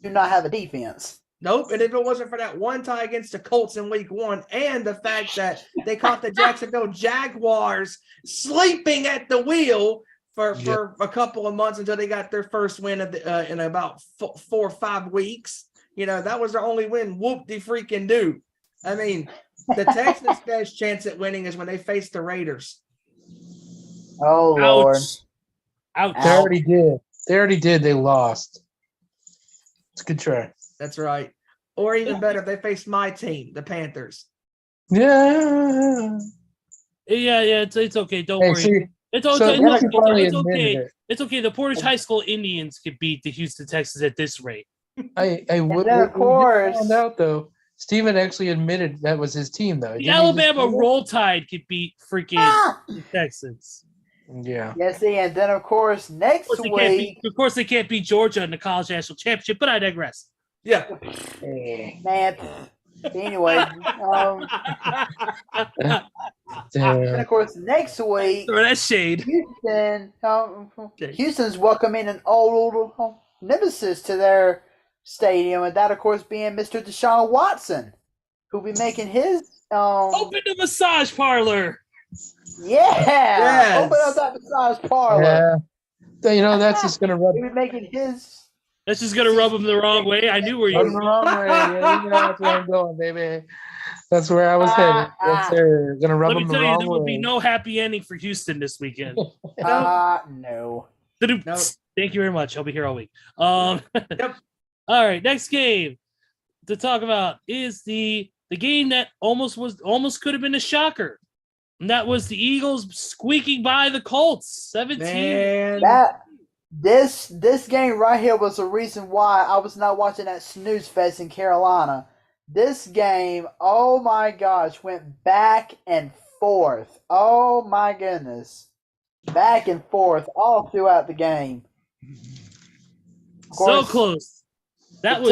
not have a defense. nope. And if it wasn't for that one tie against the Colts in week 1 and the fact that they caught the Jacksonville Jaguars sleeping at the wheel for a couple of months until they got their first win of the, in about 4 or 5 weeks, that was their only win. Whoop-de-freaking do. I mean, the Texans' best chance at winning is when they face the Raiders. Oh, Lord. Ouch. They already did. They lost. It's a good try. That's right. Or even better, they face my team, the Panthers. Yeah. Yeah. It's okay. Don't Hey, worry. see, It's so okay. Nick finally It's admitted okay. it. It's okay. The Portage High School Indians could beat the Houston Texans at this rate. What then, of course- found out though, Steven actually admitted that was his team though. The Didn't he just Alabama say that? Roll Tide could beat freaking the Texans. Yeah. Yes, and then, of course, next week. Of course, they can't beat Georgia in the college national championship, but I digress. Yeah. Man. Anyway, and of course, next week, Throw that shade. Houston's welcoming an old nemesis to their stadium, and that, of course, being Mr. Deshaun Watson, who'll be making his Open the massage parlor. Yes. Open up that massage parlor. Yeah. That's just gonna rub He'll be making his. That's just gonna rub them the wrong way. I knew where you the were. wrong way. Yeah, that's where I'm going, baby. That's where I was headed. Yes, sir. Gonna rub Let me them the tell you, wrong there way. will be no happy ending for Houston this weekend. No. Nope. Thank you very much. I'll be here all week. All right, next game to talk about is the game that almost could have been a shocker. And that was the Eagles squeaking by the Colts, 17. Man. This game right here was the reason why I was not watching that snooze fest in Carolina. This game, oh my gosh, went back and forth. Oh my goodness. Back and forth all throughout the game. So close. It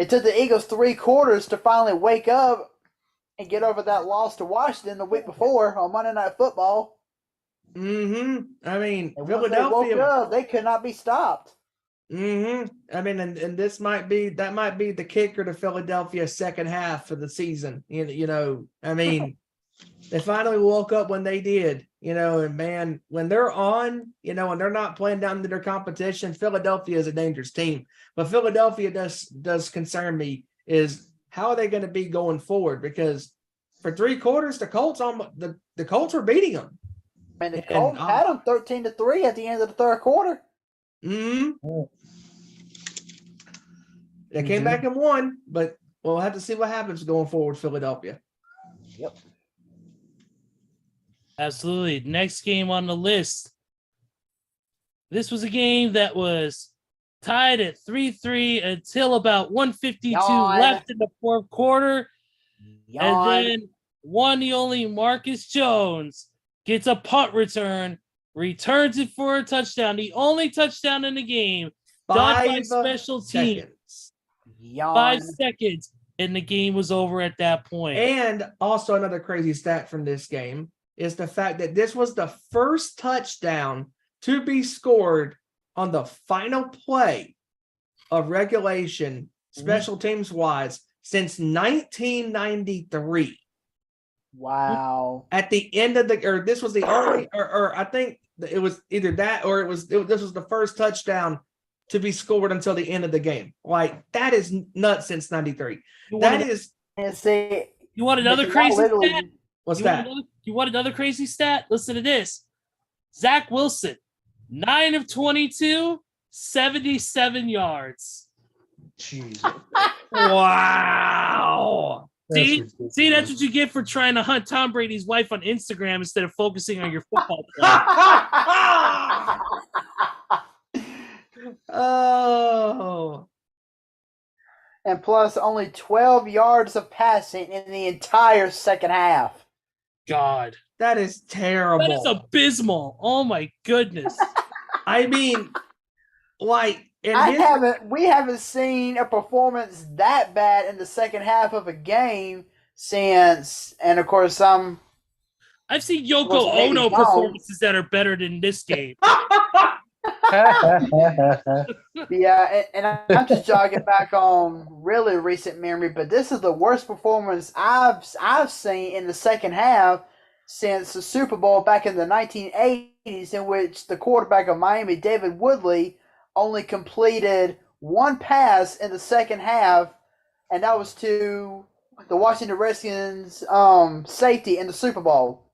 took the Eagles 3 quarters to finally wake up and get over that loss to Washington the week before on Monday Night Football. Mm-hmm. I mean, And Philadelphia. once they woke up, they could not be stopped. Mm-hmm. I mean, and this might be the kicker to Philadelphia's second half of the season. I mean, they finally woke up when they did. And man, when they're on, when they're not playing down to their competition, Philadelphia is a dangerous team. But Philadelphia does concern me is how are they going to be going forward? Because for 3 quarters, the Colts were beating them. And the Colts had them 13-3 at the end of the third quarter. Mm-hmm. They came back and won, but we'll have to see what happens going forward, Philadelphia. Yep. Absolutely. Next game on the list. This was a game that was tied at 3-3 until about 152 left in the fourth quarter. And then one and only Marcus Jones gets a punt return, returns it for a touchdown. The only touchdown in the game done by special teams. 5 seconds, and the game was over at that point. And also another crazy stat from this game is the fact that this was the first touchdown to be scored on the final play of regulation, special teams wise, since 1993. Wow. At the end of this was the only, or I think it was either that or this was the first touchdown to be scored until the end of the game. Like, that is nuts since 93. You want another crazy stat? What's that? You want another crazy stat? Listen to this. Zach Wilson, 9 of 22, 77 yards. Jesus. Wow. See, that's what you get for trying to hunt Tom Brady's wife on Instagram instead of focusing on your football play. Oh. And plus, only 12 yards of passing in the entire second half. God, That is terrible. that is abysmal. Oh my goodness. I mean, like, We haven't seen a performance that bad in the second half of a game since, and of course, I've seen Yoko Was maybe Ono gone. performances that are better than this game. yeah, and I'm just jogging back on really recent memory, but this is the worst performance I've seen in the second half since the Super Bowl back in the 1980s, in which the quarterback of Miami, David Woodley, only completed one pass in the second half, and that was to the Washington Redskins safety in the Super Bowl.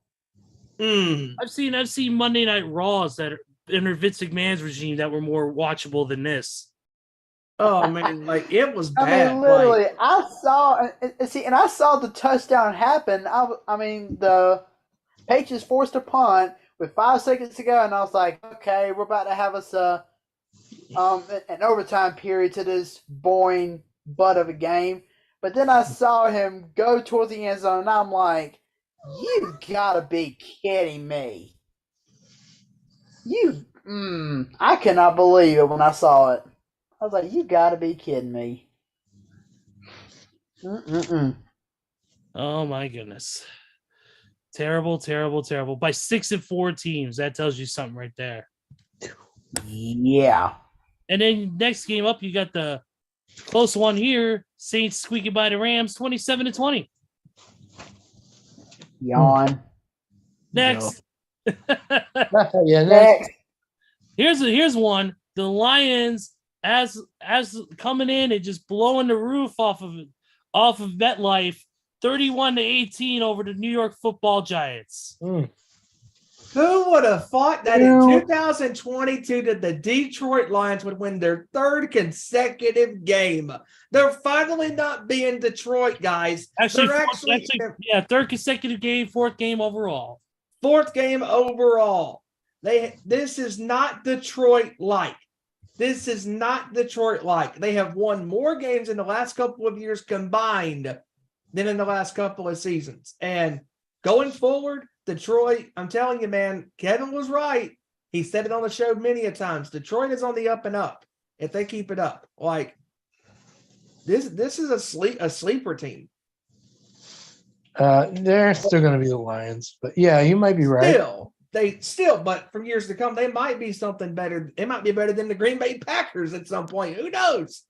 I've seen Monday Night Raws that are under Vince McMahon's regime that were more watchable than this. Oh man, like it was bad. I mean, literally, I saw the touchdown happen. I mean, the Patriots forced a punt with 5 seconds to go, and I was like, okay, we're about to have us an overtime period to this boring butt of a game. But then I saw him go towards the end zone, and I'm like, you gotta be kidding me. I cannot believe it when I saw it. I was like, you gotta be kidding me. Oh my goodness. Terrible, terrible, terrible. By 6 and 4 teams. That tells you something right there. Yeah. And then next game up, you got the close one here. Saints squeaking by the Rams, 27-20. Yawn. Next. Yeah, Next. Here's one. The Lions as coming in and just blowing the roof off of MetLife, 31-18 over the New York Football Giants. Who would have thought that in 2022 that the Detroit Lions would win their third consecutive game? They're finally not being Detroit, guys. Actually, They're third consecutive game, fourth game overall. Fourth game overall. This is not Detroit-like. This is not Detroit-like. They have won more games in the last couple of years combined than in the last couple of seasons. And going forward, Detroit, I'm telling you, man, Kevin was right. He said it on the show many a times. Detroit is on the up and up if they keep it up. Like, this is a sleeper team. They're still going to be the Lions, but yeah, you might be right. But from years to come, they might be something better. They might be better than the Green Bay Packers at some point. Who knows?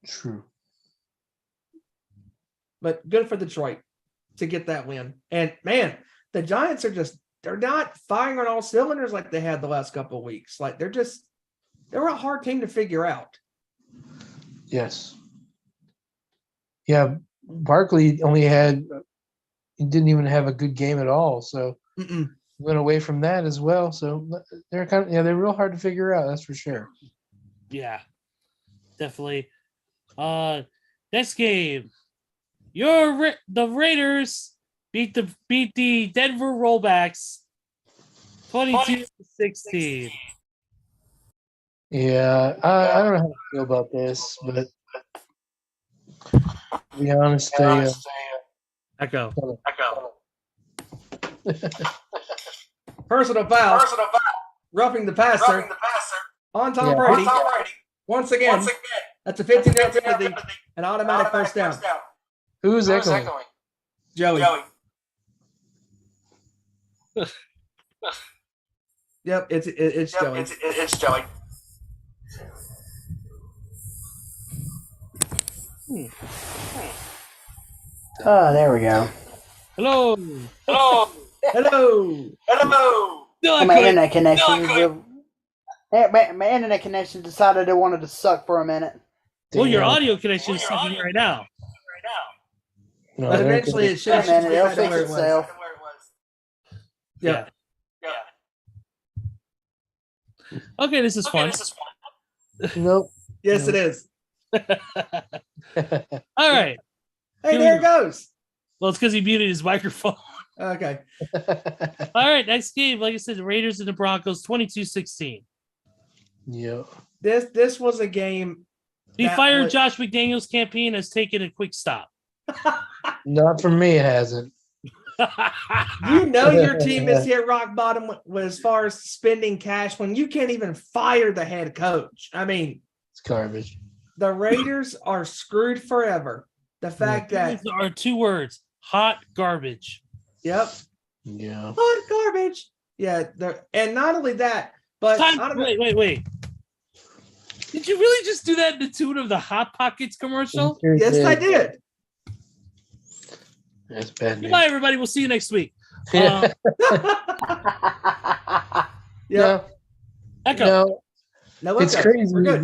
True. But good for Detroit to get that win. And man, the Giants they're not firing on all cylinders like they had the last couple of weeks. Like they're a hard team to figure out. Yes. Yeah, Barkley didn't even have a good game at all. So went away from that as well. So they're they're real hard to figure out. That's for sure. Yeah, definitely. Next game, the Raiders beat the Denver Rollbacks 22-16. Yeah, I don't know how to feel about this, but to be honest, Echo. Personal foul. Roughing the passer. On Tom Brady. Once again. That's a 15-yard penalty. An automatic first down. Who's echoing? Joey. Yep, it's Joey. It's Joey. Oh, there we go. Hello. My internet connection. My internet connection decided it wanted to suck for a minute. Well, your audio connection is sucking right now. No, But eventually it should Yeah, man, it'll be fix where it was. itself. Yeah. Okay, this is fun. Nope. Yes, it is. All right. Hey, there it goes. Well, it's because he muted his microphone. Okay. All right, next game. Like I said, the Raiders and the Broncos, 22-16. Yeah. This was a game. The that Fire was- Josh McDaniels campaign has taken a quick stop. Not for me, it hasn't. You know your team is hit rock bottom as far as spending cash when you can't even fire the head coach. I mean, It's garbage. the Raiders are screwed forever. The fact that These are 2 words: hot garbage. yep, Yeah. hot garbage. Yeah, and not only that, but Wait. Did you really just do that in the tune of the Hot Pockets commercial? yes, I did. That's bad news. Goodbye, everybody. We'll see you next week. Yeah. Yeah, Echo. No, no, it's okay. crazy. We're good.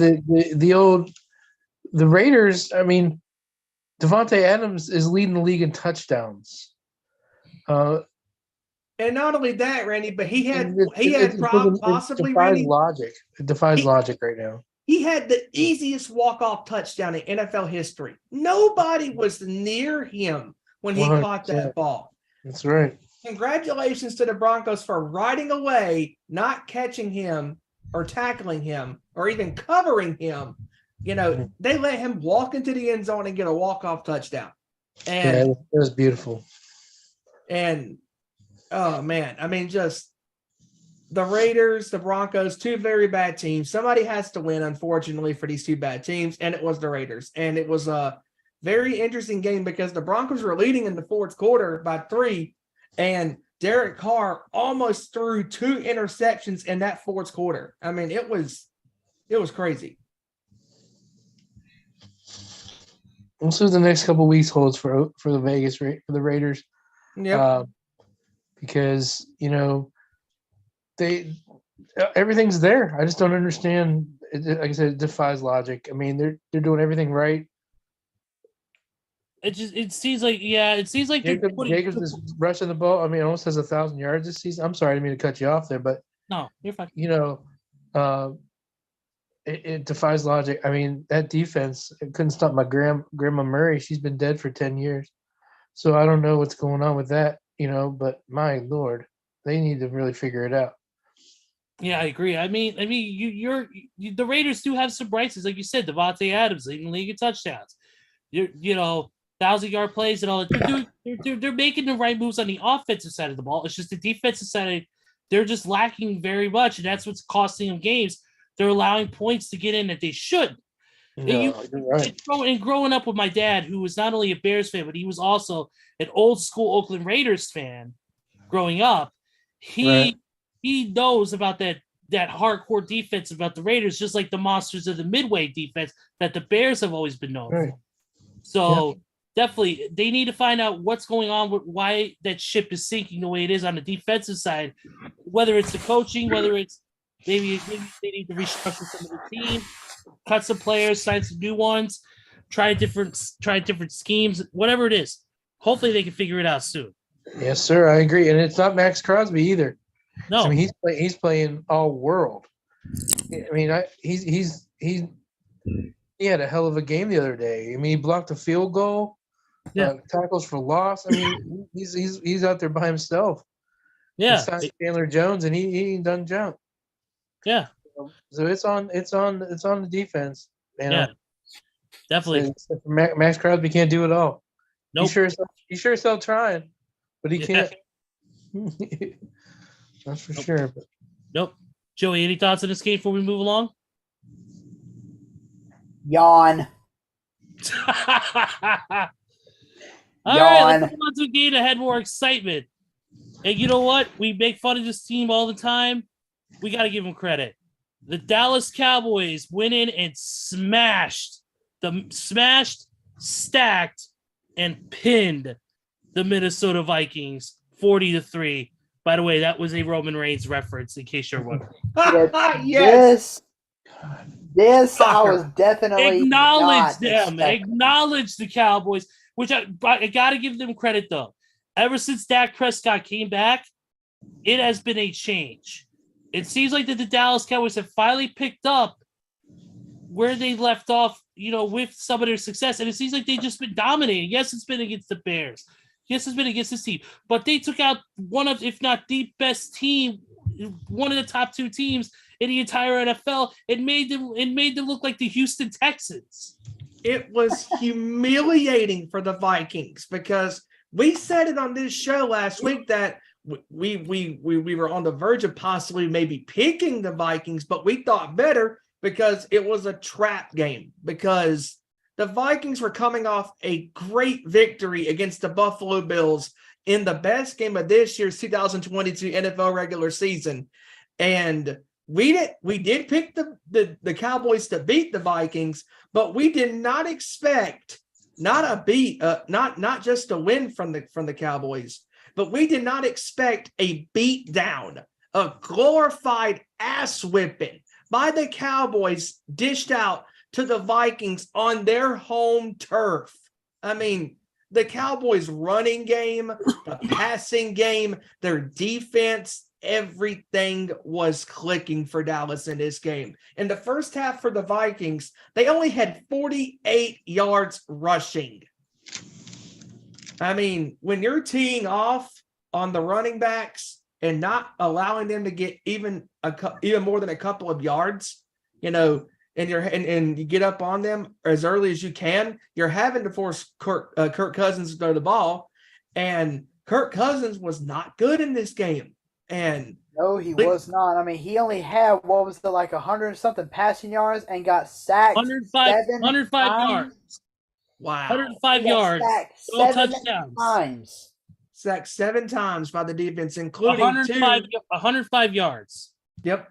The Raiders. I mean, Devontae Adams is leading the league in touchdowns. And not only that, Randy, but he had It possibly defies Randy. logic. It defies He- logic right now. He had the easiest walk-off touchdown in NFL history. Nobody was near him when he caught 100%. that ball. That's right. Congratulations to the Broncos for riding away, not catching him or tackling him or even covering him. You know, they let him walk into the end zone and get a walk-off touchdown. And Yeah, it was beautiful. And oh man, I mean, just the Raiders, the Broncos, 2 very bad teams. Somebody has to win, unfortunately, for these 2 bad teams, and it was the Raiders. And it was a very interesting game because the Broncos were leading in the 4th quarter by 3, and Derek Carr almost threw 2 interceptions in that 4th quarter. I mean, it was crazy. We'll see what the next couple of weeks holds for the Raiders. Yep. Because everything's there. I just don't understand. Like I said, it defies logic. I mean, they're doing everything right. It seems like Jacobs is rushing the ball. I mean, almost has 1,000 yards this season. I'm sorry, I didn't mean to cut you off there, but no, you're fine. It defies logic. I mean, that defense couldn't stop my grandma Murray. She's been dead for 10 years, so I don't know what's going on with that. But my Lord, they need to really figure it out. Yeah, I agree. I mean, the Raiders do have some brights, like you said. Devontae Adams leading the league in touchdowns. 1,000-yard plays and all that. They're making the right moves on the offensive side of the ball. It's just the defensive side, they're just lacking very much, and that's what's costing them games. They're allowing points to get in that they should. You're right. And growing up with my dad, who was not only a Bears fan, but he was also an old school Oakland Raiders fan growing up, he knows about that hardcore defense about the Raiders, just like the monsters of the Midway defense that the Bears have always been known for. So definitely they need to find out what's going on with why that ship is sinking the way it is on the defensive side, whether it's the coaching, whether it's maybe they need to restructure some of the team, cut some players, sign some new ones, try different schemes, whatever it is. Hopefully they can figure it out soon. Yes, sir. I agree. And it's not Max Crosby either. No, I mean, he's playing all world. I mean, he had a hell of a game the other day. I mean, he blocked a field goal, tackles for loss. I mean, he's out there by himself. yeah, Besides Chandler Jones, and he ain't done jump. yeah, So it's on the defense. Man, yeah, definitely. Max Crosby can't do it all. Nope. He's sure as hell trying, but he can't. That's for sure. But. Nope. Joey, any thoughts on this game before we move along? Yawn. All right, let's move on to a game that had more excitement. And you know what? We make fun of this team all the time. We got to give them credit. The Dallas Cowboys went in and smashed, stacked, and pinned the Minnesota Vikings 40-3. By the way, that was a Roman Reigns reference, in case you're wondering. Yes. This I was definitely Acknowledge not them. expecting. Acknowledge the Cowboys, which I got to give them credit, though. Ever since Dak Prescott came back, it has been a change. It seems like that the Dallas Cowboys have finally picked up where they left off, with some of their success, and it seems like they've just been dominating. Yes, it's been against the Bears. Yes, it's been against this team, but they took out one of, if not the best team, one of the top 2 teams in the entire NFL, and made them look like the Houston Texans. It was humiliating for the Vikings because we said it on this show last week that we were on the verge of possibly maybe picking the Vikings, but we thought better because it was a trap game, because the Vikings were coming off a great victory against the Buffalo Bills in the best game of this year's 2022 NFL regular season. And we did pick the Cowboys to beat the Vikings, but we did not expect not just a win from the Cowboys, but we did not expect a beat down, a glorified ass whipping by the Cowboys dished out to the Vikings on their home turf. I mean, the Cowboys' running game, the passing game, their defense, everything was clicking for Dallas in this game. In the first half for the Vikings, they only had 48 yards rushing. I mean, when you're teeing off on the running backs and not allowing them to get even more than a couple of yards, and you get up on them as early as you can, you're having to force Kirk Cousins to throw the ball. And Kirk Cousins was not good in this game. And no, he was not. I mean, he only had, 100 something passing yards and got sacked 105 yards. Wow. 105 yards. No touchdowns. Sacked 7 times by the defense, including 105 yards. Yep.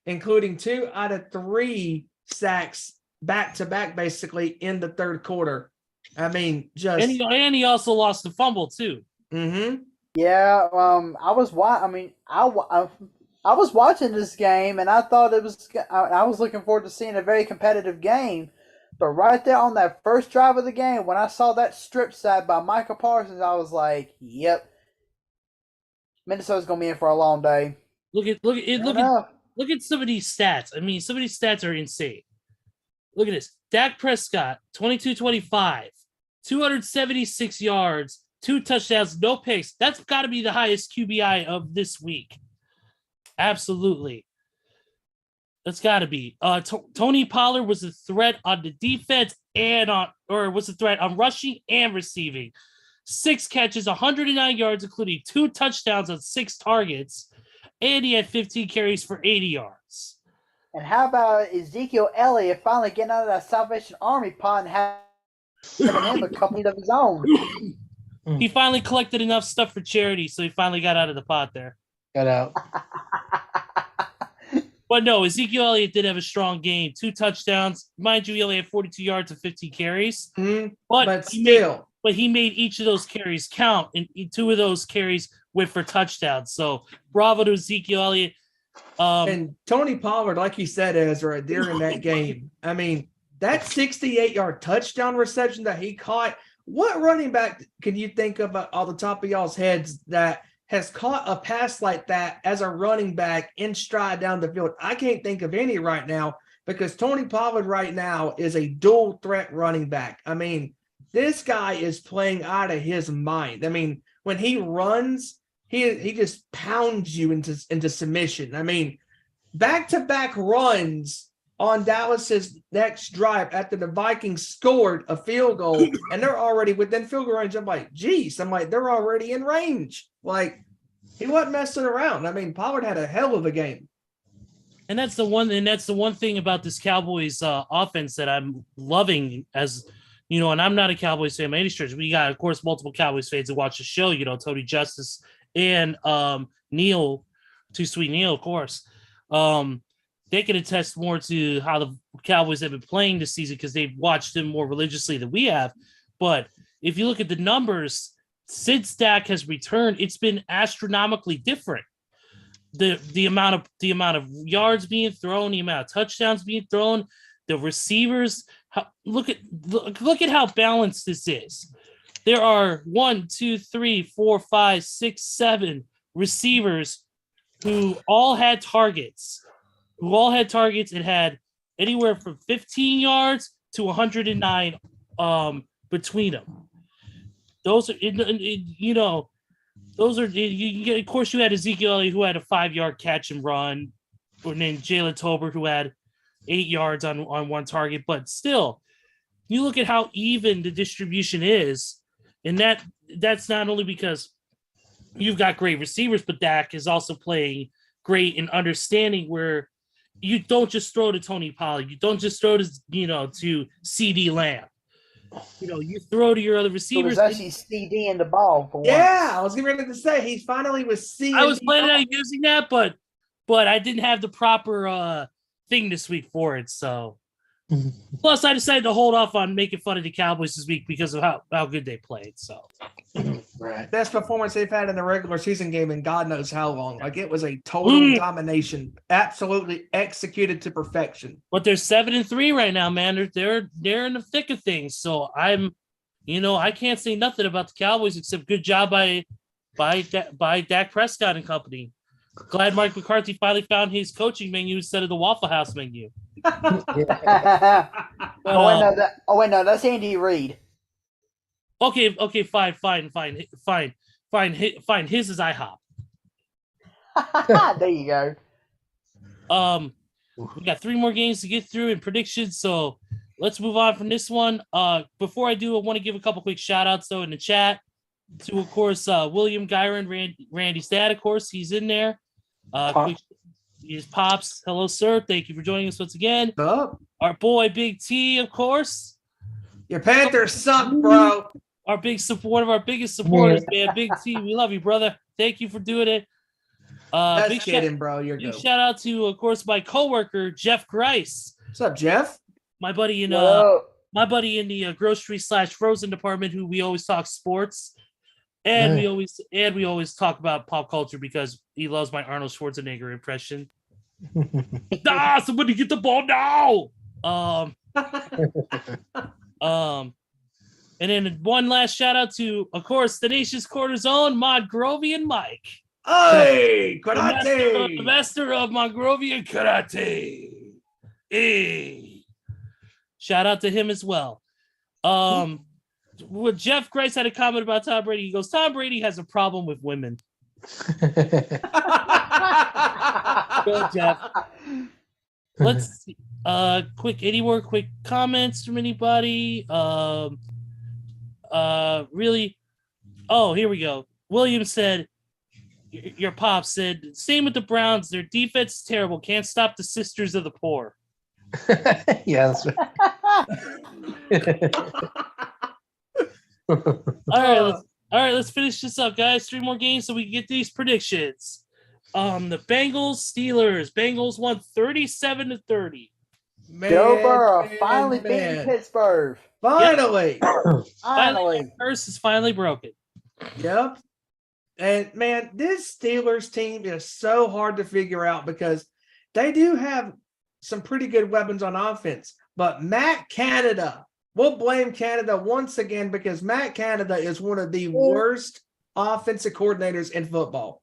Including 2 out of 3 sacks back to back, basically in the third quarter. I mean, just and he also lost the fumble too. Mm-hmm. Yeah, I was watching this game, and I thought I was looking forward to seeing a very competitive game. But right there on that first drive of the game, when I saw that strip sack by Michael Parsons, I was like, "Yep, Minnesota's gonna be in for a long day." Look at some of these stats. I mean, some of these stats are insane. Look at this. Dak Prescott, 22-25, 276 yards, 2 touchdowns, no picks. That's got to be the highest QBI of this week. Absolutely. That's got to be. Tony Pollard was a threat on the defense was a threat on rushing and receiving. 6 catches, 109 yards, including 2 touchdowns on 6 targets. And he had 15 carries for 80 yards. And how about Ezekiel Elliott finally getting out of that Salvation Army pod and having him a company of his own? He finally collected enough stuff for charity, so he finally got out of the pot there. Got out. But no, Ezekiel Elliott did have a strong game. 2 touchdowns. Mind you, he only had 42 yards and 15 carries. Mm-hmm. But he made each of those carries count, and 2 of those carries went for touchdowns. So bravo to Ezekiel Elliott. And Tony Pollard, like you said, Ezra, during that game, I mean, that 68-yard touchdown reception that he caught, what running back can you think of off the top of y'all's heads that has caught a pass like that as a running back in stride down the field? I can't think of any right now, because Tony Pollard right now is a dual threat running back. I mean, this guy is playing out of his mind. I mean, when he runs, he just pounds you into submission. I mean, back-to-back runs on Dallas's next drive after the Vikings scored a field goal, and they're already within field goal range. I'm like, geez, they're already in range. Like, he wasn't messing around. I mean, Pollard had a hell of a game. And that's the one thing about this Cowboys offense that I'm loving, as you know, and I'm not a Cowboys fan by any stretch. We got, of course, multiple Cowboys fans that watch the show, you know, Tony Justice and Neil, Too Sweet Neil, of course. They can attest more to how the Cowboys have been playing this season because they've watched them more religiously than we have. But if you look at the numbers, since Dak has returned, it's been astronomically different. The amount of yards being thrown, the amount of touchdowns being thrown, the receivers. Look at how balanced this is. There are 1, 2, 3, 4, 5, 6, 7 receivers who all had targets. And had anywhere from 15 yards to 109 between them. Those are, those are, you get, of course, you had Ezekiel Elliott, who had a 5-yard catch and run, and then Jalen Tolbert, who had 8 yards on one target. But still, you look at how even the distribution is, and that's not only because you've got great receivers, but Dak is also playing great and understanding where you don't just throw to Tony Pollard. You don't just throw to, to CD Lamb. You throw to your other So receivers. there's actually CD in the ball for Yeah, once. I was getting ready to say he finally was seeing. I was planning on using that, but I didn't have the proper thing this week for it. So plus I decided to hold off on making fun of the Cowboys this week because of how good they played. So Right. best performance they've had in the regular season game in God knows how long. Like, it was a total domination, absolutely executed to perfection. but they're 7-3 right now, man. They're in the thick of things. So I'm, I can't say nothing about the Cowboys except good job by Dak Prescott and company. Glad Mike McCarthy finally found his coaching menu instead of the Waffle House menu. But, no, that's Andy Reid. okay, fine. His is IHOP. There you go. We got 3 more games to get through and predictions, so let's move on from this one. Before I do, I want to give a couple quick shout outs though in the chat to, of course, William Gyron, Randy's dad, of course, he's in there. Quick, his pops, hello sir, thank you for joining us once again. Up. Our boy Big T, of course, Your Panthers suck, bro. one of our biggest supporters, man. Big T, we love you, brother. Thank you for doing it. Just kidding, bro. You're Big good. shout out to, of course, my coworker Jeff Grice, What's up, Jeff? my buddy in Whoa. the grocery/frozen department, who we always talk sports, and Right. we always talk about pop culture because he loves my Arnold Schwarzenegger impression. Somebody get the ball now. And then one last shout out to, of course, the nation's quarter's own Mongrovian Mike. Hey, The karate. master of Mongrovian karate. Hey. Shout out to him as well. When Jeff Grice had a comment about Tom Brady, he goes, Tom Brady has a problem with women. Go, Jeff. Let's see. Any more quick comments from anybody? Really? Oh, here we go. William said, your pop said, same with the Browns. Their defense is terrible. Can't stop the sisters of the poor. Yeah, that's right. All right, let's finish this up, guys. 3 more games so we can get these predictions. The Bengals won 37-30. Joe Burrow finally beating Pittsburgh. Finally. Finally. Curse is finally broken. Yep. And man, this Steelers team is so hard to figure out because they do have some pretty good weapons on offense. But Matt Canada, we'll blame Canada once again because Matt Canada is one of the worst offensive coordinators in football.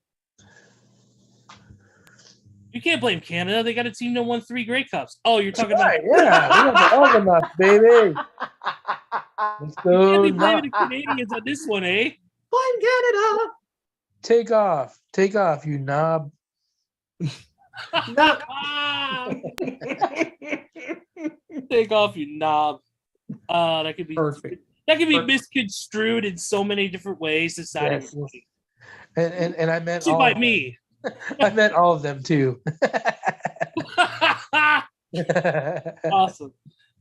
You can't blame Canada. They got a team that won 3 Grey Cups. Oh, you're talking Right, about. yeah, we got the Argonauts, baby. Let's You go. can't be blaming the Canadians on this one, eh? Blame Canada. Take off, you knob. No. Take off, you knob. That could be Perfect. That could be Perfect. misconstrued in so many different ways. It's not Yes. even funny. And I meant Just all by of them. me. I meant all of them too. Awesome.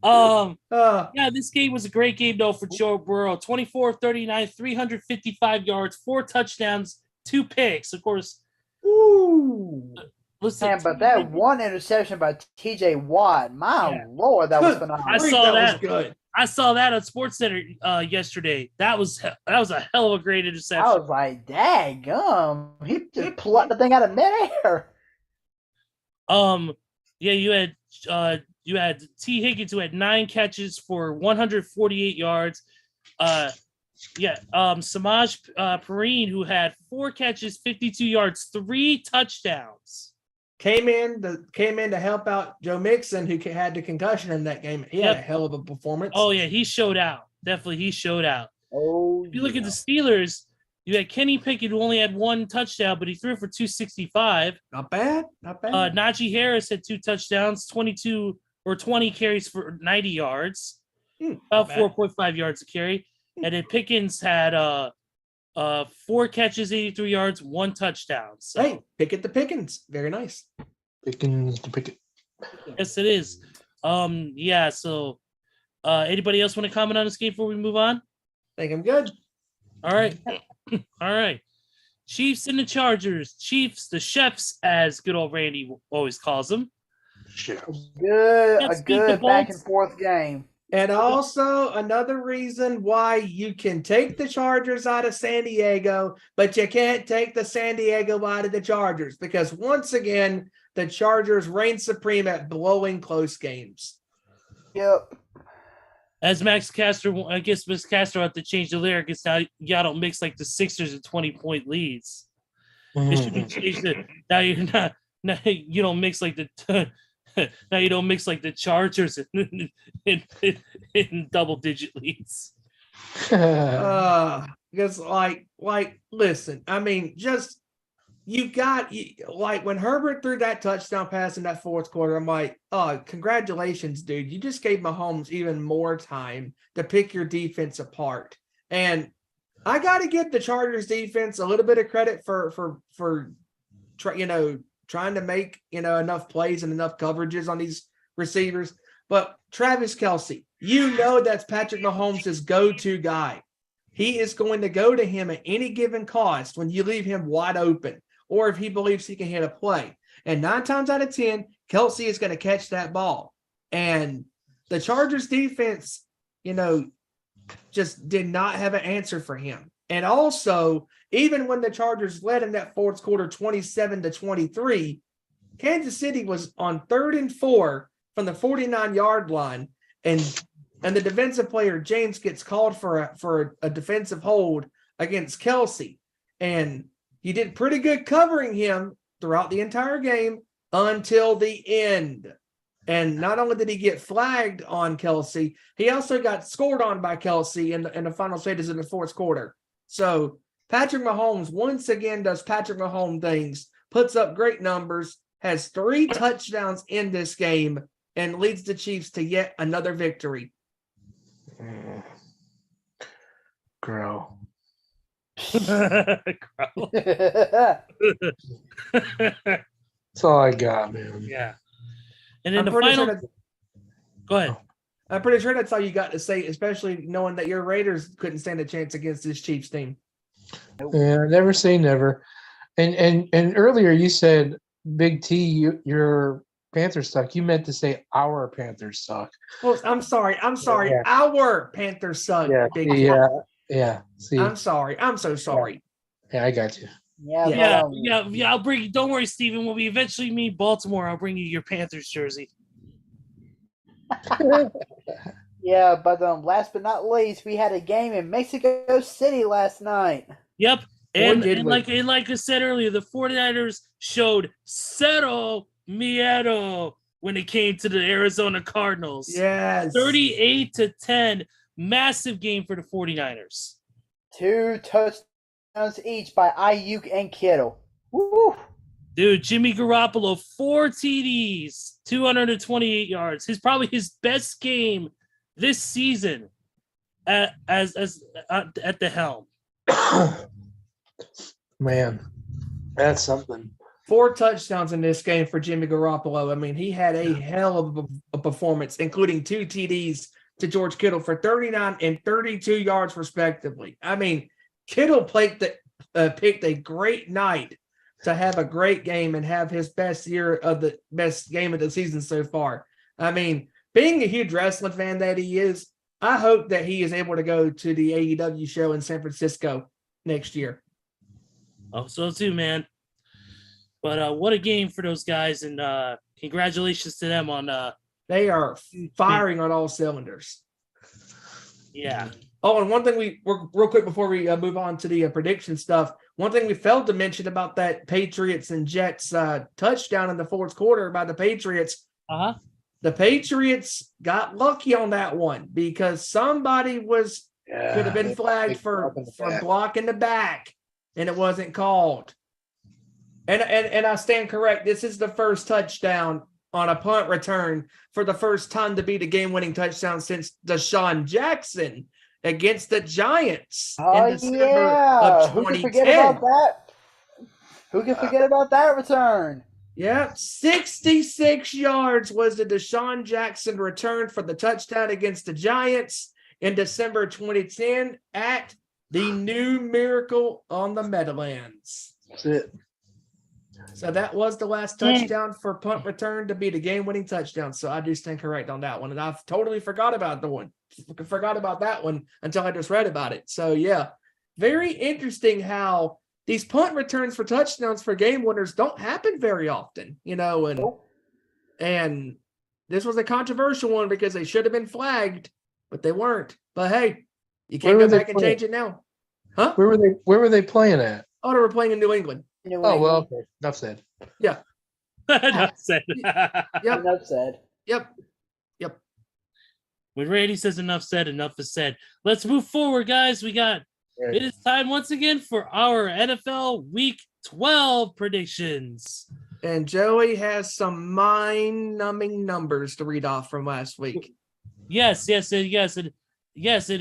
Yeah, this game was a great game though for Joe Burrow. 24-39, 355 yards, 4 touchdowns, 2 picks. Of course. Ooh. Listen, Man, but that one interception by TJ Watt, my Lord, that was phenomenal. I saw was that. good. I saw that on SportsCenter yesterday. That was a hell of a great interception. I was like, daggum. He just plucked the thing out of midair. Yeah, you had T. Higgins who had 9 catches for 148 yards. Samaj Perine who had 4 catches, 52 yards, 3 touchdowns. came in to help out Joe Mixon, who had the concussion in that game. He had a hell of a performance. Oh yeah, he showed out. Definitely, he showed out. Oh, If you look at the Steelers, you had Kenny Pickett, who only had one touchdown, but he threw for 265. Not bad. Najee Harris had 2 touchdowns, 22 or 20 carries for 90 yards, about 4.5 yards a carry. And then Pickens had 4 catches, 83 yards, 1 touchdown. So, hey, Pickett the Pickens. Very nice. Pickens to Pickett. yes, it is. Yeah, so anybody else want to comment on this game before we move on? I think I'm good. All right. All right. Chiefs and the Chargers. Chiefs, the chefs, as good old Randy always calls them. good, Let's a beat the good back and Bolts. forth game. And also another reason why you can take the Chargers out of San Diego, but you can't take the San Diego out of the Chargers, because once again, the Chargers reign supreme at blowing close games. Yep. As Max Castro, I guess Miss Castro had to change the lyrics. Now y'all don't mix like the Sixers and 20-point leads. It should be changed to now you're not. Now you don't mix like the. Now you don't mix like the Chargers in double-digit leads. Because listen, I mean, just like when Herbert threw that touchdown pass in that fourth quarter, I'm like, oh, congratulations, dude. You just gave Mahomes even more time to pick your defense apart. And I got to give the Chargers defense a little bit of credit for trying to make, enough plays and enough coverages on these receivers. But Travis Kelce, that's Patrick Mahomes' go-to guy. He is going to go to him at any given cost when you leave him wide open, or if he believes he can hit a play. And 9 times out of 10, Kelce is going to catch that ball. And the Chargers defense, just did not have an answer for him. And also, even when the Chargers led in that fourth quarter 27-23, Kansas City was on 3rd and 4 from the 49-yard line. And the defensive player, James, gets called for a defensive hold against Kelce. And he did pretty good covering him throughout the entire game until the end. And not only did he get flagged on Kelce, he also got scored on by Kelce in the final stages in the fourth quarter. So Patrick Mahomes once again does Patrick Mahomes things, puts up great numbers, has 3 touchdowns in this game, and leads the Chiefs to yet another victory. Grow. Grow. That's all I got, man. Yeah. And then the final. Go ahead. I'm pretty sure that's all you got to say, especially knowing that your Raiders couldn't stand a chance against this Chiefs team. Yeah, never say never. And earlier you said, Big T, your Panthers suck. You meant to say our Panthers suck. Well, I'm sorry. Yeah. Our Panthers suck. Yeah, Big T. yeah. See, I'm sorry. I'm so sorry. yeah, I got you. Yeah. I'll bring you. Don't worry, Steven. When we eventually meet Baltimore, I'll bring you your Panthers jersey. Yeah, but last but not least, we had a game in Mexico City last night. Yep. And did we. like I said earlier, the 49ers showed cero miedo when it came to the Arizona Cardinals. Yes. 38-10. Massive game for the 49ers. 2 touchdowns each by Ayuk and Kittle. Woo! Dude, Jimmy Garoppolo, 4 TDs, 228 yards. Probably his best game this season at the helm. Man, that's something. 4 touchdowns in this game for Jimmy Garoppolo. I mean, he had a hell of a performance, including 2 TDs to George Kittle for 39 and 32 yards respectively. I mean, Kittle picked a great night to have a great game and have his best game of the season so far. I mean, being a huge wrestling fan that he is, I hope that he is able to go to the AEW show in San Francisco next year. Oh, so too, man. But what a game for those guys, and congratulations to them on They are firing on all cylinders. Yeah. Oh, and one thing we're real quick before we move on to the prediction stuff. One thing we failed to mention about that Patriots and Jets touchdown in the fourth quarter by the Patriots. The Patriots got lucky on that one because somebody could have been flagged for blocking the back, and it wasn't called. And I stand correct. This is the first touchdown on a punt return for the first time to be the game-winning touchdown since Deshaun Jackson against the Giants in December of 2010. Who can forget about that? Who can forget about that return? Yeah, 66 yards was the Deshaun Jackson return for the touchdown against the Giants in December 2010 at the New Miracle on the Meadowlands. That's it. So that was the last touchdown for punt return to be the game-winning touchdown. So I do stand correct on that one. And I've totally forgot about that one until I just read about it. So, yeah, very interesting how these punt returns for touchdowns for game winners don't happen very often, and this was a controversial one because they should have been flagged, but they weren't. But hey, you can't go back and change it now. Huh? Where were they playing at? Oh, they were playing in New England. Oh, well, okay. Enough said. Yeah. Enough said. Yep. Enough said. Yep. When Randy says enough said, enough is said. Let's move forward, guys. It is time once again for our NFL Week 12 predictions. And Joey has some mind-numbing numbers to read off from last week. Yes. And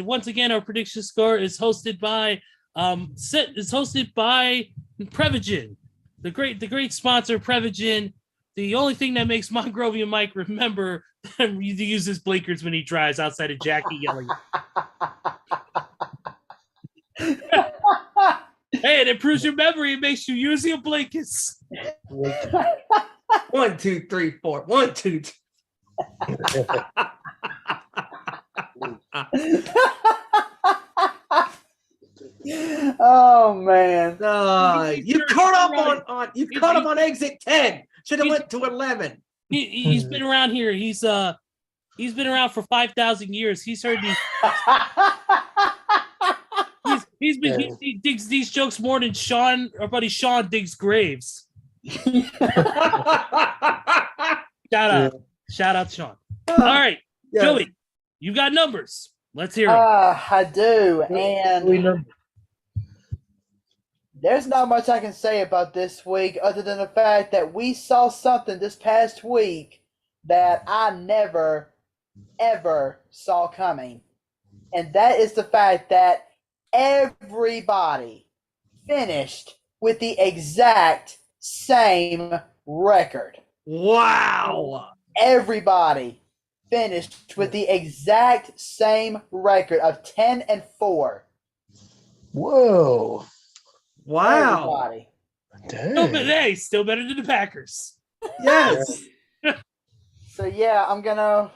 once again, our prediction score is hosted by Prevagen, the great sponsor, Prevagen. The only thing that makes Mongrovian Mike remember to use his blinkers when he drives outside of Jackie yelling. Hey, it improves your memory. It makes you use your blinkers. 1, 2, 3, 4. 1, 2, 3. Oh man! You caught up on exit 10. Should have went to 11. He's been around here. He's been around for 5,000 years. He's heard these. He digs these jokes more than our buddy Sean digs graves. Shout out Sean. All right, yeah. Joey, you got numbers. Let's hear it. I do, and there's not much I can say about this week other than the fact that we saw something this past week that I never, ever saw coming, and that is the fact that everybody finished with the exact same record. Wow. Everybody finished with the exact same record of 10-4. Whoa. Wow. Everybody. Dang. Still better than the Packers. Yes. So yeah, I'm gonna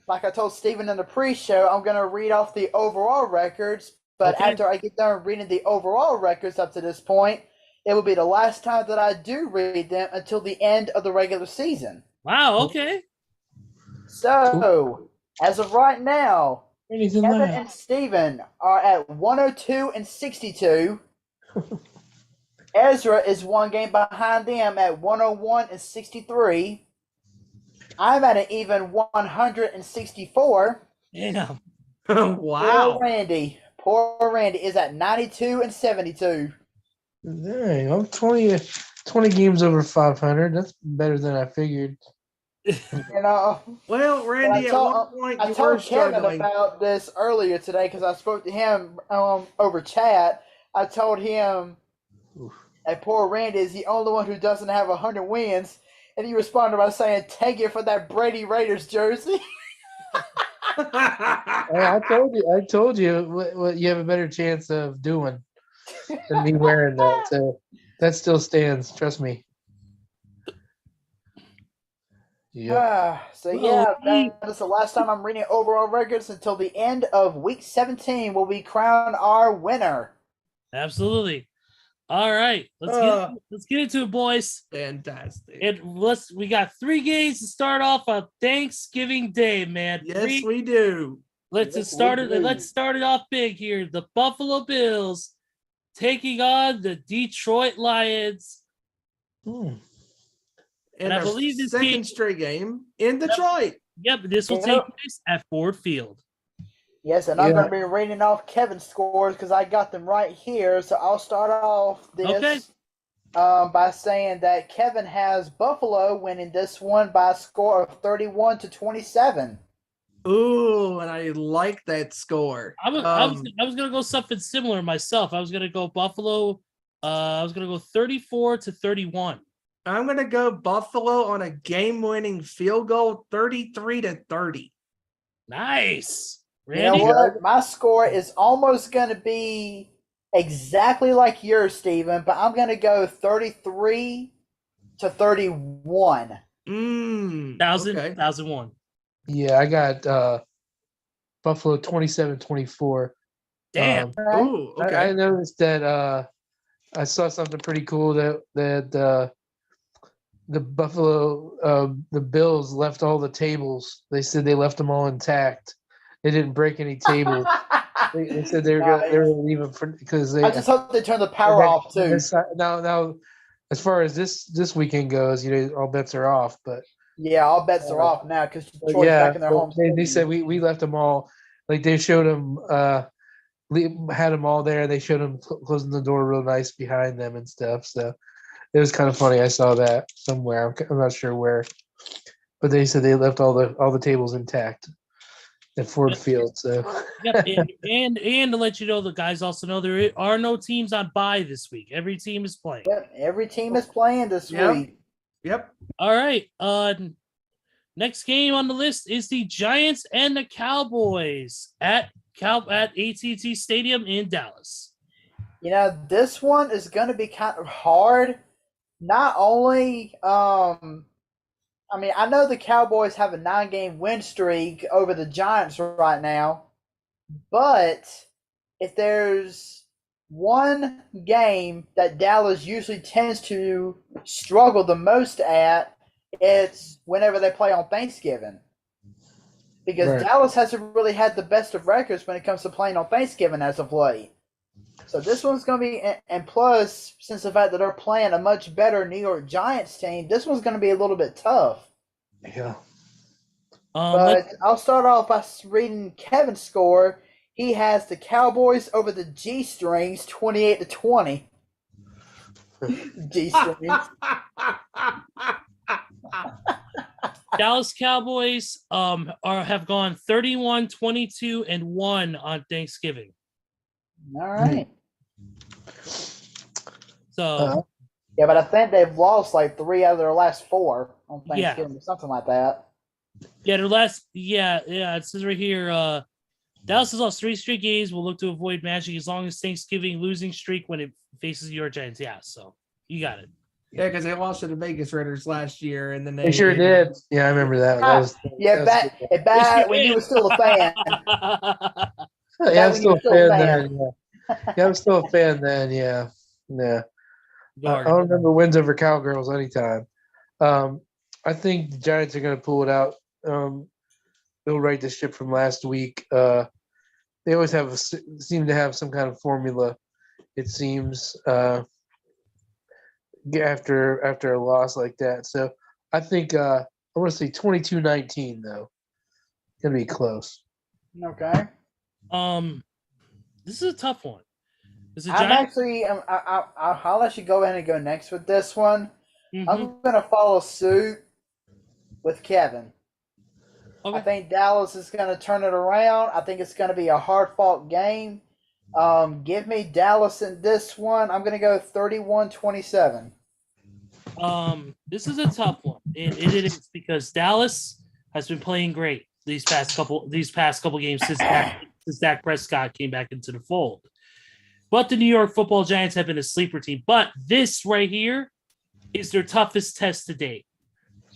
like I told Steven in the pre-show, I'm gonna read off the overall records, but okay. After I get done reading the overall records up to this point, it will be the last time that I do read them until the end of the regular season. Wow, okay. So, as of right now, Kevin and Steven are at 102 and 62. Ezra is one game behind them at 101 and 63. I'm at an even 164. Damn. Wow. Poor Randy is at 92 and 72. Dang, I'm 20 games over 500. That's better than I figured. Well, Randy, at one point I told Kevin about this earlier today because I spoke to him over chat. I told him that poor Randy is the only one who doesn't have 100 wins, and he responded by saying, "Take it for that Brady Raiders jersey." I told you what you have a better chance of doing than me wearing that. So that still stands. Trust me. Yeah. That is the last time I'm reading overall records until the end of week 17 will we crown our winner. Absolutely. All right. Let's get into it, boys. Fantastic. We got 3 games to start off on Thanksgiving Day, man. Yes, we do. Let's start it off big here. The Buffalo Bills taking on the Detroit Lions. Hmm. And I believe this second game- straight game in Detroit. Yep, this will take place at Ford Field. Yes, and I'm going to be reading off Kevin's scores because I got them right here. So I'll start off this by saying that Kevin has Buffalo winning this one by a score of 31-27. Ooh, and I like that score. I was gonna go something similar myself. I was gonna go Buffalo. I was gonna go 34-31. I'm gonna go Buffalo on a game-winning field goal, 33-30. Nice. You know what? My score is almost going to be exactly like yours, Steven, but I'm going to go 33-31. 1001. Yeah, I got Buffalo 27-24. Damn. Ooh, okay. I noticed that I saw something pretty cool that the Buffalo the Bills left all the tables. They said they left them all intact. They didn't break any tables. They said they were leaving because they. I just hope they turn the power off too. Now, as far as this weekend goes, all bets are off. But yeah, all bets are off now because Detroit's back in their home. They said we left them all. Like they showed them, had them all there. They showed them closing the door real nice behind them and stuff. So it was kind of funny. I saw that somewhere. I'm not sure where, but they said they left all the tables intact at Ford Field. So and to let you know, the guys also know there are no teams on bye this week. Every team is playing. Yep, every team is playing this week. Yep. All right. Next game on the list is the Giants and the Cowboys at AT&T Stadium in Dallas. This one is going to be kind of hard. Not only, I know the Cowboys have a 9-game win streak over the Giants right now, but if there's one game that Dallas usually tends to struggle the most at, it's whenever they play on Thanksgiving. Because Dallas hasn't really had the best of records when it comes to playing on Thanksgiving as of late. So this one's going to be, and plus, since the fact that they're playing a much better New York Giants team, this one's going to be a little bit tough. Yeah. But I'll start off by reading Kevin's score. He has the Cowboys over the G-Strings, 28-20. G-Strings. Dallas Cowboys have gone 31-22-1 on Thanksgiving. All right. So yeah, but I think they've lost like 3 out of their last 4 on Thanksgiving or something like that. Yeah, their last it says right here, Dallas has lost 3 straight games. Will look to avoid matching as long as Thanksgiving losing streak when it faces your Giants. Yeah, so you got it. Yeah, because they lost to the Vegas Raiders last year, and then they sure did. Yeah, I remember that. Back when you were still a fan. Yeah, I'm still a fan then. Yeah, I'm still a fan then. Yeah. I don't remember wins over Cowgirls anytime. I think the Giants are going to pull it out. They'll right the ship from last week. They always seem to have some kind of formula. It seems after a loss like that. So I think I want to say 22-19 though. It's going to be close. Okay. This is a tough one. I'll let you go ahead and go next with this one. Mm-hmm. I'm going to follow suit with Kevin. Okay. I think Dallas is going to turn it around. I think it's going to be a hard-fought game. Give me Dallas in this one. I'm going to go 31-27. This is a tough one. It is because Dallas has been playing great these past couple games since Dak Prescott came back into the fold. But the New York Football Giants have been a sleeper team. But this right here is their toughest test to date.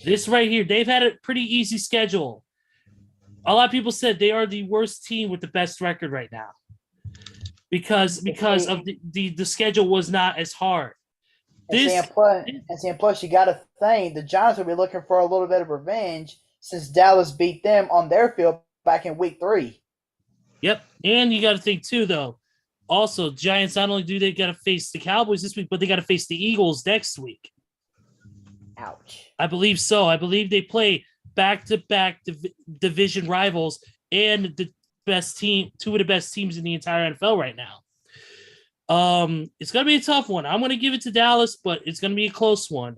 This right here, they've had a pretty easy schedule. A lot of people said they are the worst team with the best record right now because of the schedule was not as hard. And plus, you got to think the Giants will be looking for a little bit of revenge since Dallas beat them on their field back in week 3. Yep. And you got to think, too, though. Also, Giants, not only do they got to face the Cowboys this week, but they got to face the Eagles next week. Ouch. I believe so. I believe they play back-to-back division rivals and the best team, two of the best teams in the entire NFL right now. It's going to be a tough one. I'm going to give it to Dallas, but it's going to be a close one.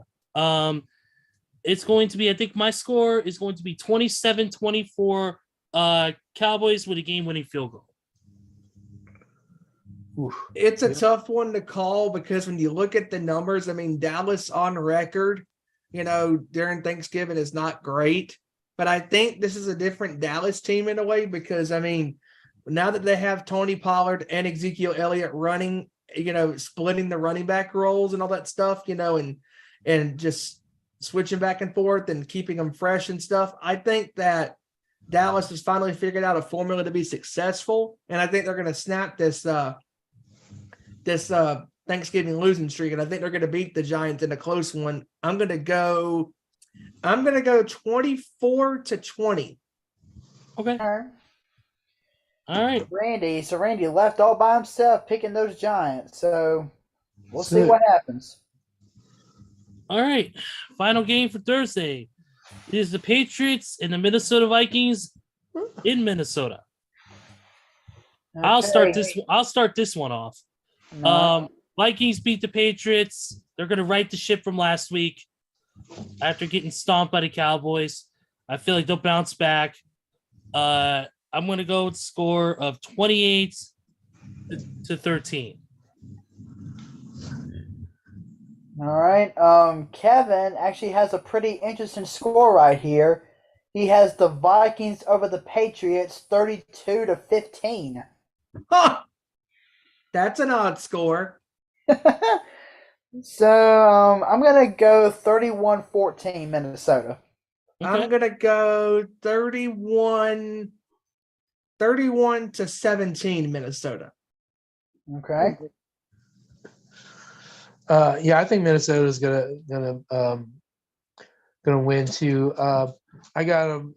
It's going to be, I think my score is going to be 27-24 Cowboys with a game-winning field goal. Oof. It's a tough one to call because when you look at the numbers, I mean, Dallas on record, during Thanksgiving is not great. But I think this is a different Dallas team in a way because, I mean, now that they have Tony Pollard and Ezekiel Elliott running, splitting the running back roles and all that stuff, and just switching back and forth and keeping them fresh and stuff. I think that Dallas has finally figured out a formula to be successful. And I think they're going to snap this Thanksgiving losing streak, and I think they're going to beat the Giants in a close one. I'm going to go 24-20. Okay. All right. So Randy left all by himself picking those Giants. So we'll see what happens. All right. Final game for Thursday is the Patriots and the Minnesota Vikings in Minnesota. Okay. I'll start this one off. Vikings beat the Patriots. They're going to right the ship from last week after getting stomped by the Cowboys. I feel like they'll bounce back. I'm going to go with a score of 28-13. All right. Kevin actually has a pretty interesting score right here. He has the Vikings over the Patriots 32-15. Huh! That's an odd score. So I'm going to go 31-14 Minnesota. Okay. I'm going to go 31-17 Minnesota. Okay. I think Minnesota's gonna win too. I got them.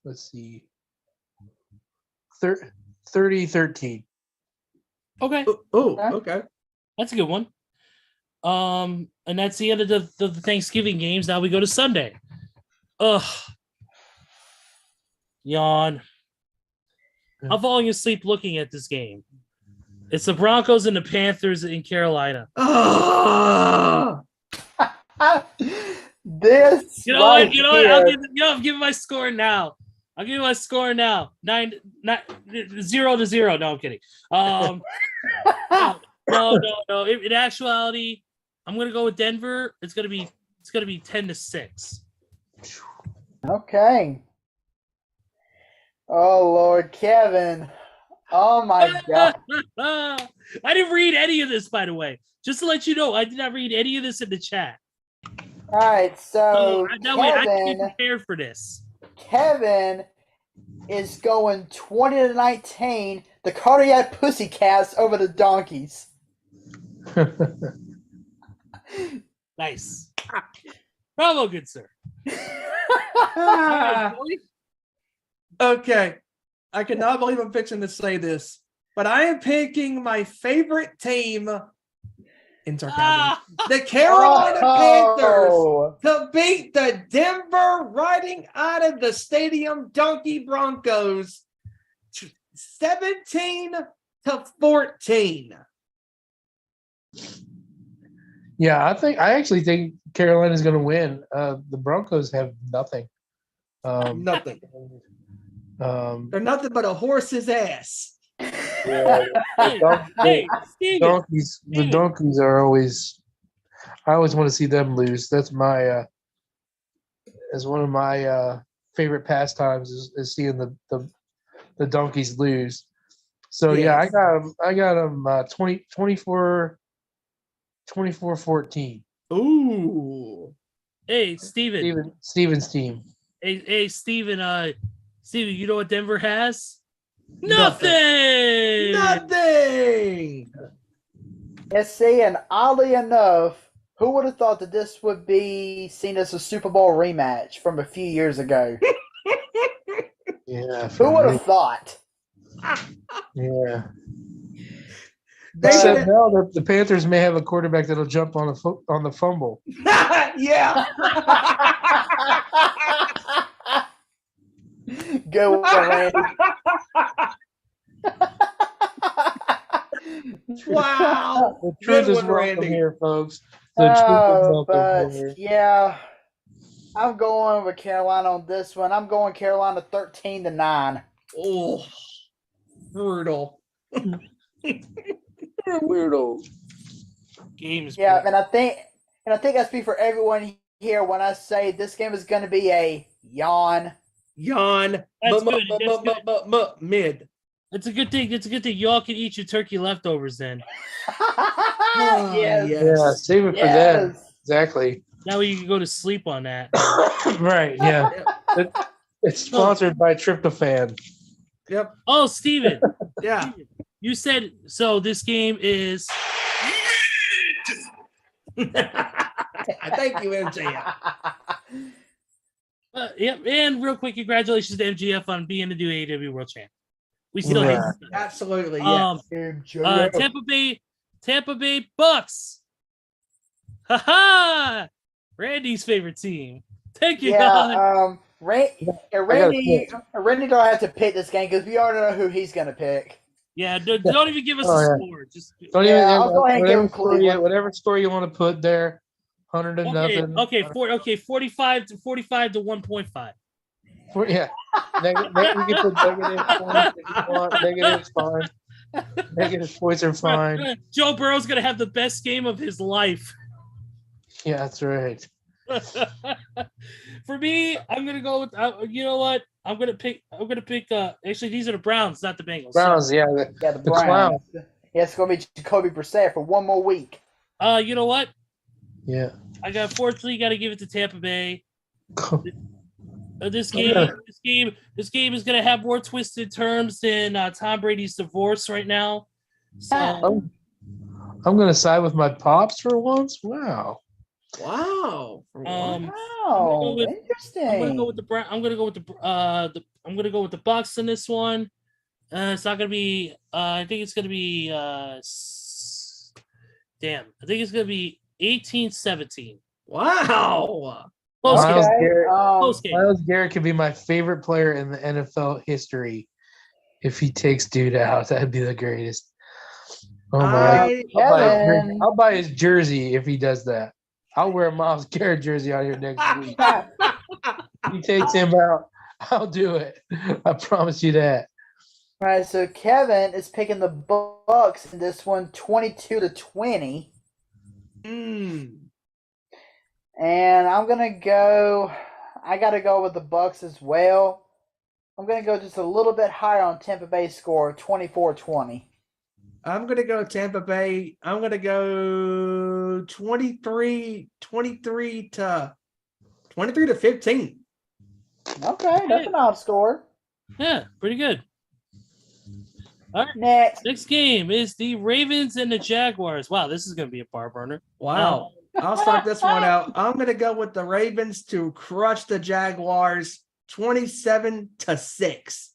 Let's see, 30-13. Okay. Okay. That's a good one. And that's the end of the Thanksgiving games. Now we go to Sunday. Ugh. Yawn. I'm falling asleep looking at this game. It's the Broncos and the Panthers in Carolina. This You know what? right You know what? here- I'm giving my score now. I'll give you my score now. 0-0. No, I'm kidding. No. In actuality, I'm gonna go with Denver. It's gonna be 10-6. Okay. Oh Lord, Kevin. Oh my God. I didn't read any of this, by the way. Just to let you know, I did not read any of this in the chat. All right, so That way I can be Kevin, prepared for this. Kevin is going 20-19. The Cardiac Pussycats over the Donkeys. Nice. Bravo, good sir. Okay. I cannot believe I'm fixing to say this, but I am picking my favorite team in sarcasm. The Carolina Panthers to beat the Denver Riding Out of the Stadium Donkey Broncos 17-14. Yeah, I actually think Carolina's going to win. The Broncos have nothing. Nothing. They're nothing but a horse's ass. Yeah, Hey, Steven. the donkeys are always. I always want to see them lose. That's my. As one of my favorite pastimes is seeing the donkeys lose. So yeah, Yes. I got them 24-14. Ooh. Hey, Steven. Steven's team. Hey, Steven. Steven, you know what Denver has? Nothing. Nothing. Let's see, and oddly enough, who would have thought that this would be seen as a Super Bowl rematch from a few years ago? Yeah. Who would have thought? Yeah. They Except did- now the Panthers may have a quarterback that'll jump on the fumble. yeah. Go on, Randy. Wow. The truth Good is one, welcome Randy. here, folks. The truth is welcome But here. yeah, I'm going with Carolina on this one. I'm going Carolina 13-9. Oh, brutal. You're a weirdo. Games. Yeah, and I think I speak for everyone here when I say this game is going to be a yawn. Yawn. That's good. That's good. Mid. It's a good thing. It's a good thing. Y'all can eat your turkey leftovers then. Yes. Yeah, save it for that. Yes. Exactly. That way you can go to sleep on that. Right, yeah. It's sponsored by Tryptophan. Yep. Oh, Steven, Yeah. you said so. This game is. Thank you, MJF. Yep, and real quick, congratulations to MGF on being the new AEW World Champ. We still Right. have Absolutely. Yes. Tampa Bay Bucks. Ha! Randy's favorite team. Thank you, God. Yeah, Randy don't have to pick this game because we already know who he's going to pick. Yeah, don't even give us Oh, a yeah. score. Just Don't Yeah, even I'll go ahead and give him Cleveland. whatever score you want to put there. 100 to nothing. okay, 45 to 1.5. Yeah. We can put negative points if you want. Negative's fine. Negative points are fine. Joe Burrow's gonna have the best game of his life. Yeah, that's right. For me, I'm gonna go with. You know what? I'm gonna pick. Actually, these are the Browns, not the Bengals. Browns, yeah. The The Browns. clown. Yeah, it's going to be Jacoby Brissett for one more week. You know what? Yeah. Unfortunately, got to give it to Tampa Bay. This Yeah. game is gonna have more twisted terms than Tom Brady's divorce right now. So I'm gonna side with my pops for once. Wow. Wow. Wow, interesting. I'm gonna go with the I'm gonna go with the Bucks in this one. It's not gonna be. I think it's gonna be. Damn. I think it's gonna be 18-17. Wow. Close Miles game. Garrett, Close game. Myles Garrett could be my favorite player in the NFL history. If he takes dude out, that'd be the greatest. Oh my! Kevin. I'll buy his jersey if he does that. I'll wear a Myles Garrett jersey out here next week. He takes him out, I'll do it. I promise you that. All right, so Kevin is picking the Bucks in this one, 22-20, and I'm gonna go. I gotta go with the Bucks as well. I'm gonna go just a little bit higher on Tampa Bay score, 24-20. I'm going to go Tampa Bay. I'm going to go 23 to 15. Okay, that's an odd score. Yeah, pretty good. All right. Next. Game is the Ravens and the Jaguars. Wow, this is going to be a bar burner. Wow. I'll start this one out. I'm going to go with the Ravens to crush the Jaguars 27-6.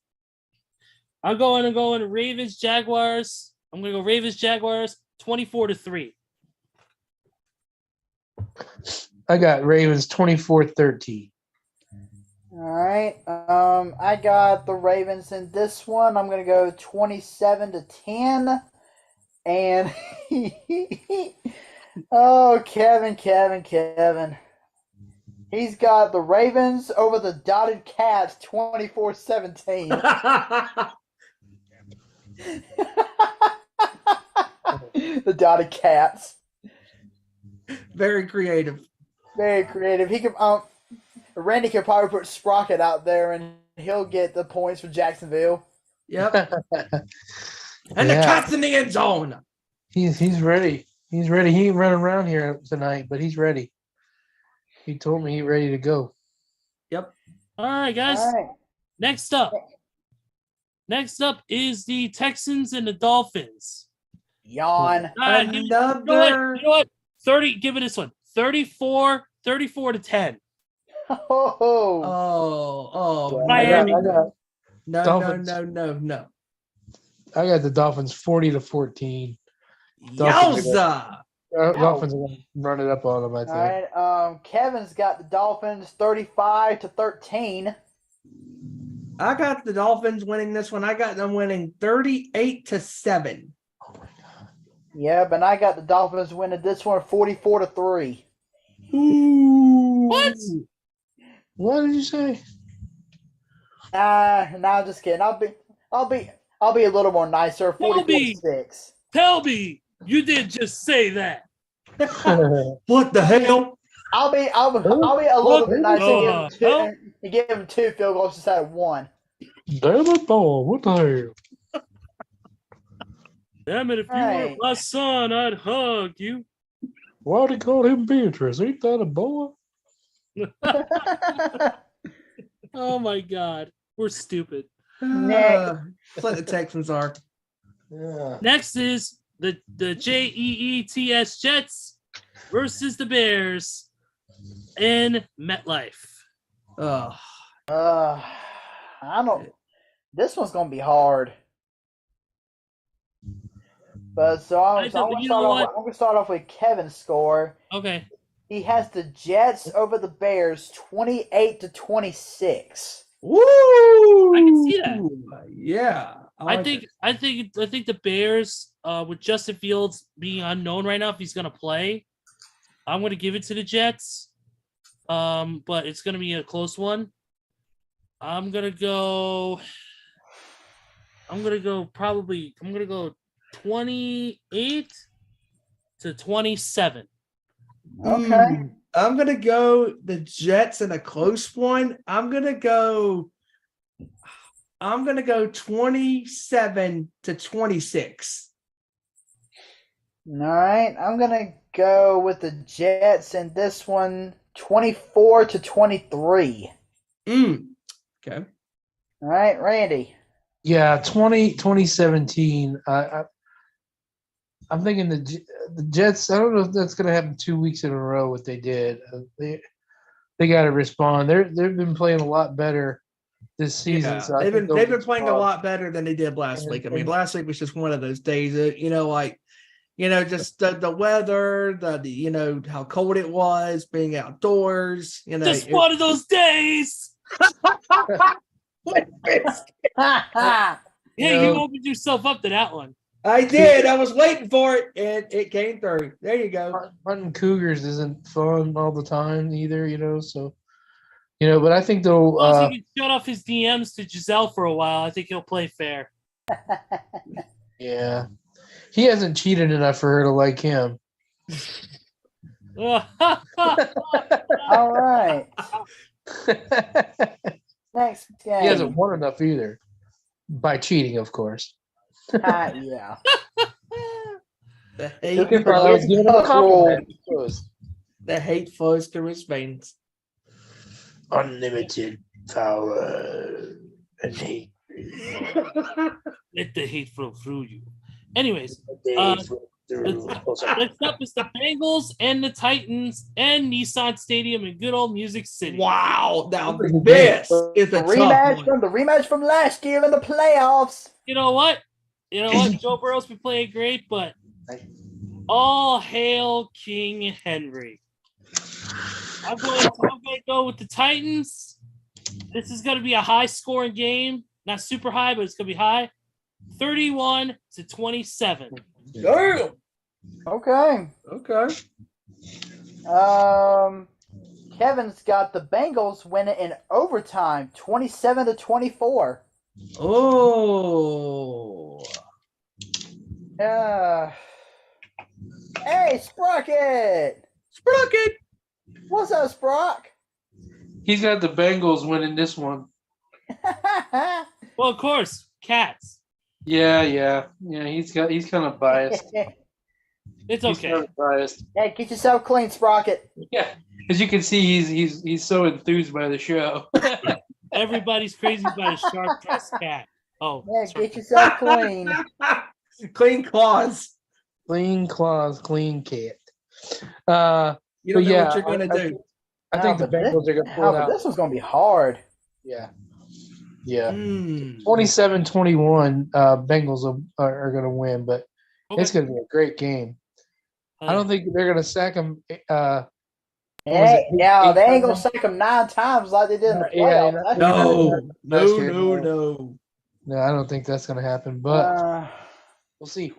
I'm going Ravens Jaguars. I'm going to go Ravens Jaguars 24-3. I got Ravens 24-13. All right. I got the Ravens in this one. I'm gonna go 27-10. And oh, Kevin. He's got the Ravens over the Dotted Cats 24-17. The Dotted Cats. Very creative. Very creative. He could Randy could probably put Sprocket out there and he'll get the points for Jacksonville. Yep. And the cat's in the end zone. He's ready. He's ready. He ain't running around here tonight, but he's ready. He told me he's ready to go. Yep. All right, guys. All right. Next up is the Texans and the Dolphins. Yawn. You know what? 30. Give it this one. 34-10. Oh. Oh, I Miami. No, Dolphins. no. I got the Dolphins 40-14. Dolphins Yowza! Dolphins are going to run it up on them, I All think. right. Kevin's got the Dolphins 35-13. I got the Dolphins winning this one. I got them winning 38-7. Oh my God. Yeah, but I got the Dolphins winning this one 44-3. Ooh. What? What did you say? Nah, just kidding. I'll be a little more nicer. Toby! 44-6. Tell me you didn't just say that. What the hell? I'll be a little bit nicer Oh. and give him 2 field goals instead of 1. Damn it, ball. What the hell? Damn it, if you Right. were my son, I'd hug you. Why they call him Beatrice? Ain't that a boy? Oh my God. We're stupid. That's what the Texans are. Yeah. Next is the Jets Jets versus the Bears in MetLife. Oh, I don't. This one's gonna be hard. But I'm gonna start off with Kevin's score. Okay. He has the Jets over the Bears 28-26. woo! I can see that. Yeah, I think the Bears, with Justin Fields being unknown right now, if he's gonna play, I'm gonna give it to the Jets. But it's gonna be a close one. I'm gonna go 28-27. Okay. I'm gonna go the Jets in a close one. I'm gonna go 27-26. All right. I'm gonna go with the Jets in this one 24-23. Okay. All right, Randy. Yeah, 2017. I'm thinking the Jets. I don't know if that's going to happen 2 weeks in a row. What they did, they got to respond. They've been playing a lot better this season. Yeah, So they've been playing a lot better than they did last week. I mean, last week was just one of those days that just the weather, the how cold it was, being outdoors. Just one of those days. Hey, you opened yourself up to that one. I did. I was waiting for it, and it came through. There you go. Hunting cougars isn't fun all the time either, So, but I think they'll. As he can shut off his DMs to Giselle for a while, I think he'll play fair. Yeah, he hasn't cheated enough for her to like him. All right. Next game. He hasn't won enough either, by cheating, of course. Yeah. The hate flows through his veins. Unlimited power and hate. Let the hate flow through you. Anyways, next up is the Bengals and the Titans and Nissan Stadium in good old Music City. Wow, now this is a the rematch from last year in the playoffs. You know what? Joe Burrow's been playing great, but all hail King Henry. I'm going to go with the Titans. This is going to be a high-scoring game. Not super high, but it's going to be high. 31-27. Damn. Okay. Kevin's got the Bengals winning in overtime, 27-24. Oh. Hey, Sprocket! What's up, Sprock? He's got the Bengals winning this one. Well, of course, Cats. Yeah. He's kind of biased. It's He's okay. kind of biased. Hey, get yourself clean, Sprocket. Yeah, as you can see, he's so enthused by the show. Everybody's crazy about a sharp-dressed cat. Oh, Yeah, get yourself clean. Clean claws. Clean claws, clean cat. You don't But know yeah, what you're gonna do. I think the Bengals are going to pull it out. This one's going to be hard. Yeah. Yeah. Hmm. 27-21, Bengals are going to win, but it's Okay. going to be a great game. I don't think they're going to sack him. Was Hey, it now they ain't gonna times? sack him 9 times like they did in the Yeah, playoffs. That's No, last no, year, no, no. no. No, I don't think that's going to happen, but we'll see.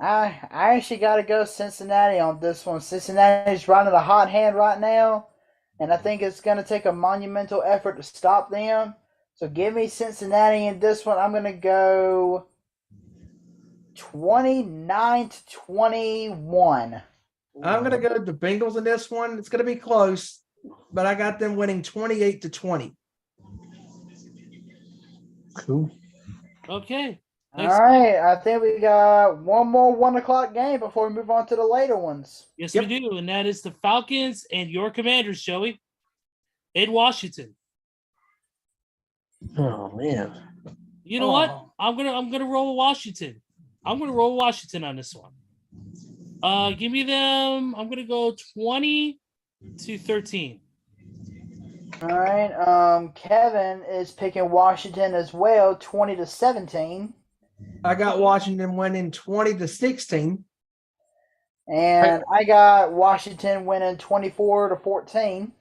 I actually got to go Cincinnati on this one. Cincinnati's running a hot hand right now, and I think it's going to take a monumental effort to stop them. So give me Cincinnati in this one. I'm going to go 29-21. I'm going to go with the Bengals in this one. It's going to be close, but I got them winning 28-20. Cool. Okay. All right, I think we got one more 1 o'clock game before we move on to the later ones. Yes, Yep. we do, and that is the Falcons and your Commanders, Joey, in Washington. Oh man. You know what? I'm gonna roll Washington. I'm gonna roll Washington on this one. Give me them. I'm gonna go 20-13. All right, Kevin is picking Washington as well, 20-17. I got Washington winning 20-16. And I got Washington winning 24-14.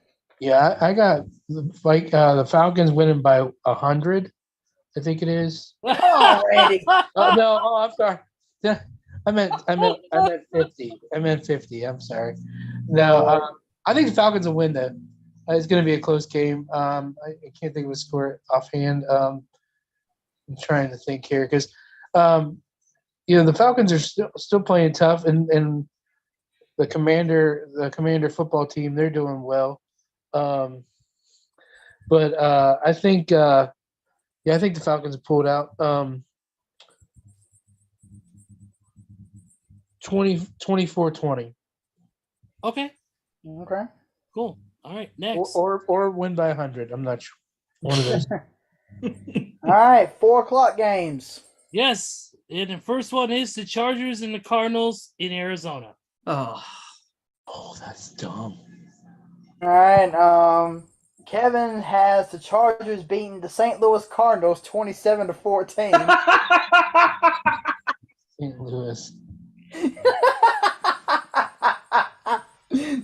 Yeah, I got the Falcons winning by 100. I think it is. Oh, Randy. No, I'm sorry. Yeah, I meant 50. I meant 50. I'm sorry. No, I think the Falcons will win though. It's going to be a close game. I can't think of a score offhand. I'm trying to think here because, the Falcons are still playing tough, and the Commander football team, they're doing well. But I think I think the Falcons have pulled out 24-20. Okay, Okay. cool. All right, next. Or win by 100. I'm not sure. One of those. All right, 4 o'clock games. Yes, and the first one is the Chargers and the Cardinals in Arizona. Oh, That's dumb. All right, Kevin has the Chargers beating the St. Louis Cardinals 27-14. St. Louis.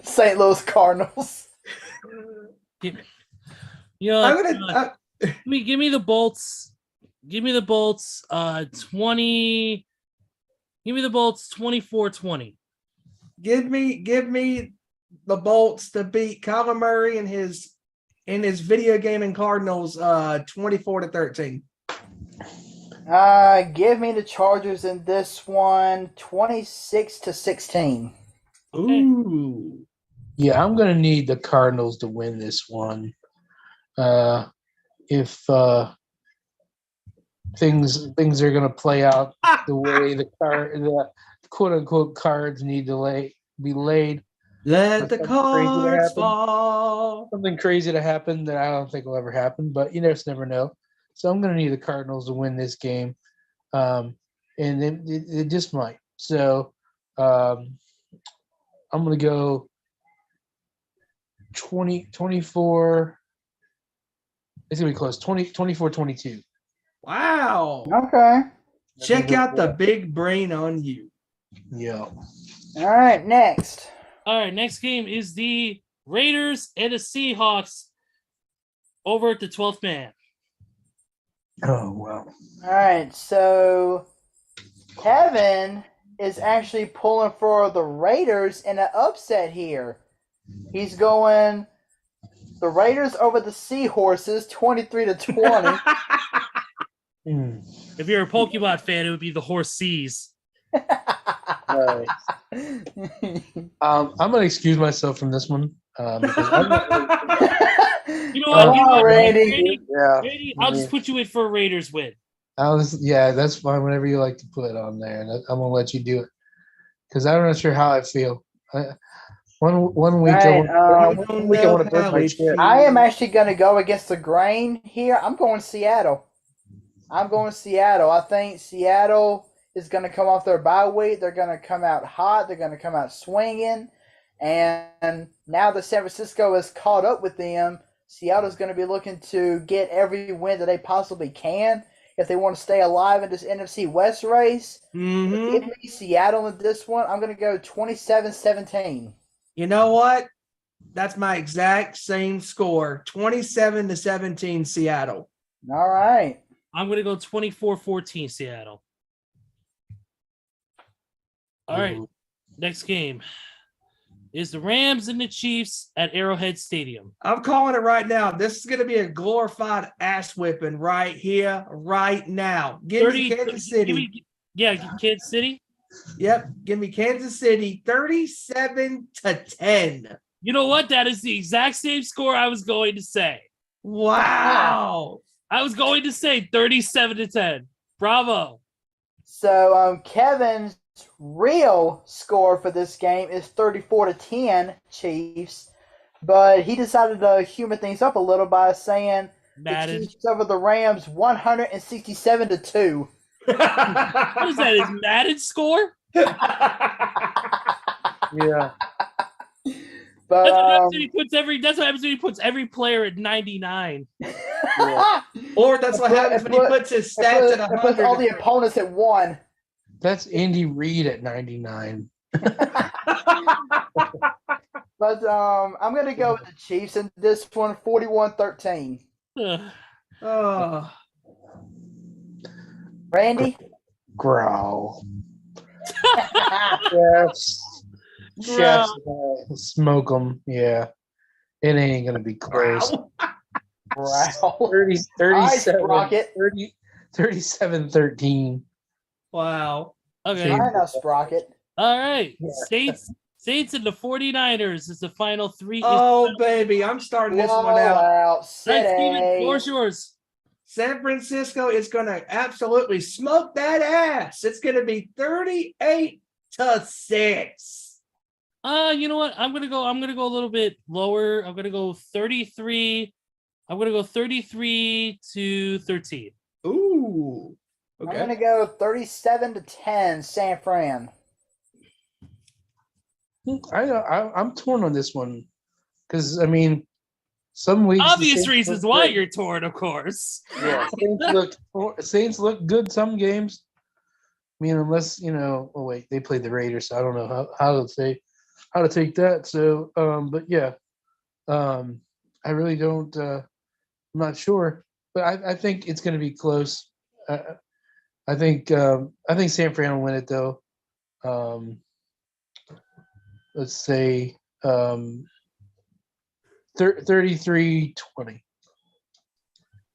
St. Louis Cardinals. You know, I'm gonna. give me the Bolts. Give me the Bolts. 20. Give me the Bolts. 24-20. Give me the Bolts to beat Kyler Murray and his video gaming Cardinals 24-13. Give me the Chargers in this one, 26-16. Okay. Ooh. Yeah, I'm gonna need the Cardinals to win this one. If things are gonna play out the way the quote unquote cards need to be laid. Let the Something crazy to cards happen. fall. Something crazy to happen that I don't think will ever happen, but you just never know. So I'm gonna need the Cardinals to win this game, and it just might. So I'm gonna go 24. It's gonna be close. 24-22. Wow. Okay. Check out the big brain on you. Yeah. All right, next. All right, next game is the Raiders and the Seahawks over at the 12th man. Oh wow. All right, so Kevin is actually pulling for the Raiders in an upset here. He's going the Raiders over the Seahorses, 23-20. If you're a Pokemon fan, it would be the Horse Seas. Right. I'm gonna excuse myself from this one because I'm not really, You know what? Come on, Randy. Randy, I'll just put you in for a Raiders win. that's fine. Whenever you like to put it on there, and I'm gonna let you do it because I'm not sure how I feel. One week, Right, I want to burn my shit. I am actually going to go against the grain here. I'm going Seattle. I think Seattle is going to come off their bye week. They're going to come out hot. They're going to come out swinging. And now that San Francisco has caught up with them, Seattle's going to be looking to get every win that they possibly can if they want to stay alive in this NFC West race. Mm-hmm. Give me Seattle in this one. I'm going to go 27-17. You know what? That's my exact same score. 27-17 Seattle. All right. I'm going to go 24-14 Seattle. All right. Next game is the Rams and the Chiefs at Arrowhead Stadium. I'm calling it right now. This is going to be a glorified ass whipping right here, right now. Give me Kansas City. Kansas City. Yep. Give me Kansas City 37-10. You know what? That is the exact same score I was going to say. Wow. I was going to say 37-10. Bravo. So Kevin's real score for this game is 34-10 Chiefs, but he decided to humor things up a little by saying Madden. the Chiefs over the Rams 167-2. What is that? His Madden score? Yeah. But That's what happens when he puts every player at 99. Or that's what happens when he puts his stats at 100. Puts all the opponents at 1. That's Andy Reid at 99. But I'm going to go with the Chiefs in this one, 41-13. Oh. Randy? Growl. Chefs, smoke them. Yeah. It ain't going to be close. Growl. 37-13. Wow. Okay. I know Sprocket. All right. Yeah. Saints and the 49ers is the final three. Oh, baby. I'm starting this one out. Out. Steven, floor's yours. San Francisco is going to absolutely smoke that ass. It's going to be 38-6. You know what? I'm gonna go a little bit lower. I'm gonna go 33. I'm gonna go 33-13. Ooh. Okay. I'm going to go 37-10 San Fran. I'm torn on this one because, I mean, some weeks. Obvious reasons why you're torn, of course. Yeah, Saints look good some games. I mean, unless, they played the Raiders, so I don't know how to take that. So, but yeah, I really don't. I'm not sure, but I think it's going to be close. I think San Fran will win it though. Let's say 33-20.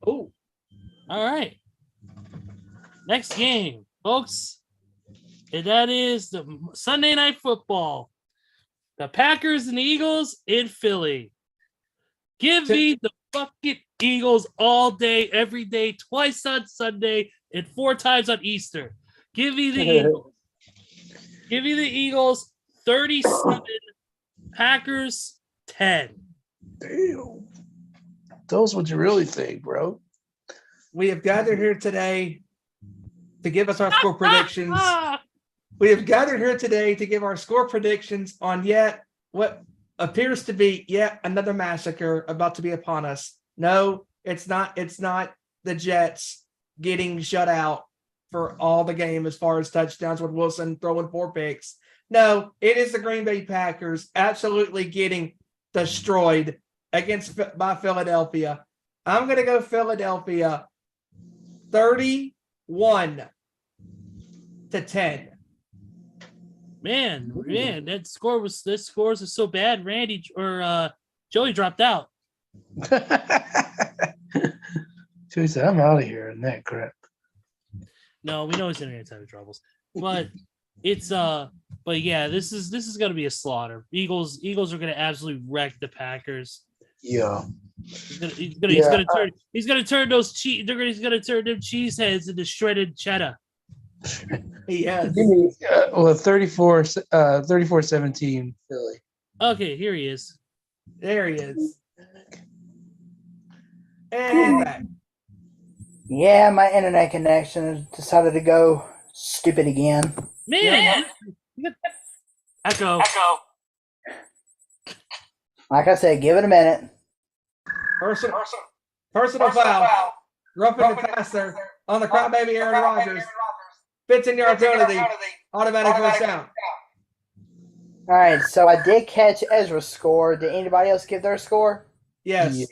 Oh, all right. Next game, folks, and that is the Sunday Night Football. The Packers and the Eagles in Philly. Give me the fucking Eagles all day, every day, twice on Sunday, and 4 times on Easter. Give me the Eagles. Give me the Eagles 37, Packers 10. Damn. Tell us what you really think, bro. We have gathered here today to give us our score predictions. We have gathered here today to give our score predictions on yet what appears to be yet another massacre about to be upon us. No, it's not. It's not the Jets getting shut out for all the game as far as touchdowns with Wilson throwing 4 picks. No, it is the Green Bay Packers absolutely getting destroyed by Philadelphia. I'm going to go Philadelphia 31-10. Man, that scores are so bad. Randy or Joey dropped out. Joey said, "I'm out of here," and that crap. No, we know he's in any type of troubles, but it's but yeah, this is gonna be a slaughter. Eagles are gonna absolutely wreck the Packers. Yeah. He's gonna turn them cheese heads into shredded cheddar. Yes. 34-17 Philly. Okay, here he is. There he is. And back. Yeah, my internet connection has decided to go stupid again. Man, Echo. Like I said, give it a minute. Personal foul. Roughing the passer on the crybaby Aaron Rodgers. 15-yard penalty. Automatic first down. All right, so I did catch Ezra's score. Did anybody else give their score? Yes. Yeah.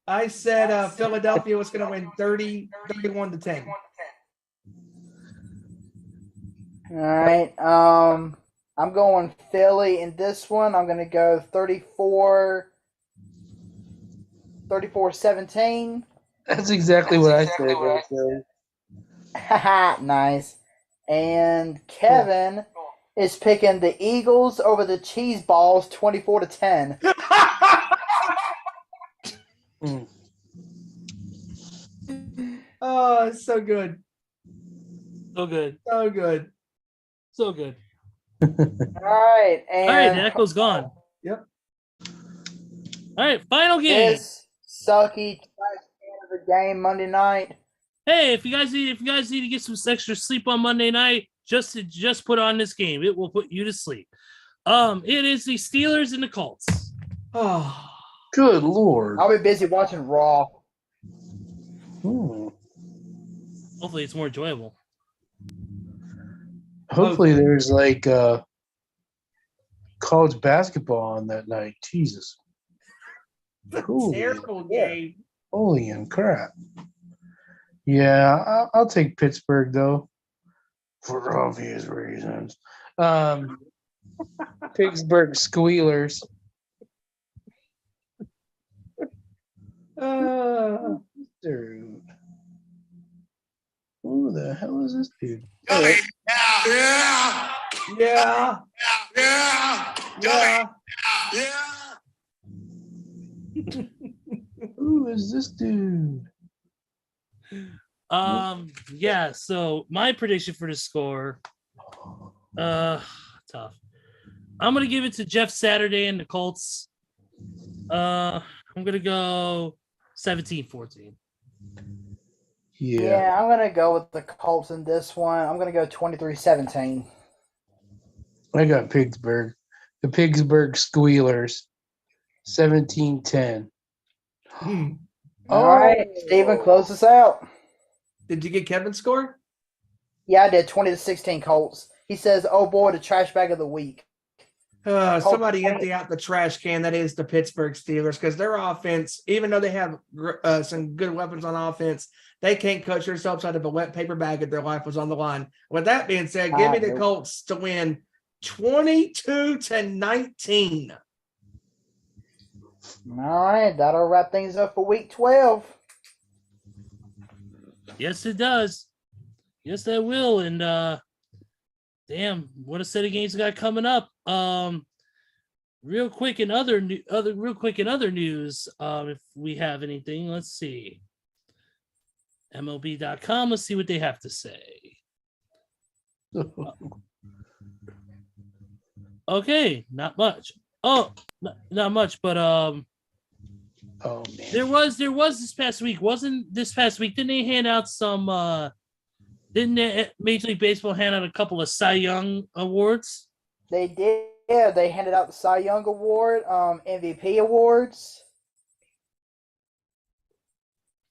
I said Philadelphia was going to win 31-10. All right. I'm going Philly in this one. I'm going to go 34-17. That's exactly what I said. Haha, nice. And Kevin is picking the Eagles over the Cheese Balls 24-10. Oh, it's so good. So good. So good. So good. All right. And All right, the echo's gone. Yep. All right, final game. this sucky trash can of a game Monday night. Hey, if you guys need to get some extra sleep on Monday night, just put on this game. It will put you to sleep. It is the Steelers and the Colts. Oh, Good Lord. I'll be busy watching Raw. Hopefully, it's more enjoyable. Hopefully there's like college basketball on that night. Jesus. Holy, terrible game. holy and crap. Yeah, I'll take Pittsburgh though, for obvious reasons. Pittsburgh Squealers. Dude. Who the hell is this dude? Dummy. Yeah. Yeah. Yeah. Yeah. Yeah. Who is this dude? Yeah, so my prediction for the score, tough. I'm gonna give it to Jeff Saturday and the Colts. I'm gonna go 17-14. Yeah, I'm going to go with the Colts in this one. I'm going to go 23-17. I got Pittsburgh. The Pittsburgh Squealers. 17-10. All right, Steven, close us out. Did you get Kevin's score? Yeah, I did 20-16 Colts. He says, oh boy, the trash bag of the week. Somebody empty out the trash can. That is the Pittsburgh Steelers, because their offense, even though they have some good weapons on offense, they can't coach themselves out of a wet paper bag if their life was on the line. With that being said, give me the Colts to win 22-19. All right, that'll wrap things up for week 12. Yes, it does. Yes, that will. And damn, what a set of games we got coming up. Real quick in other news, if we have anything, let's see. MLB.com, let's see what they have to say. Okay, not much. Oh, not much, but oh man. there was this past week. Didn't they hand out some didn't Major League Baseball hand out a couple of Cy Young awards? They did. Yeah, they handed out the Cy Young Award, MVP awards.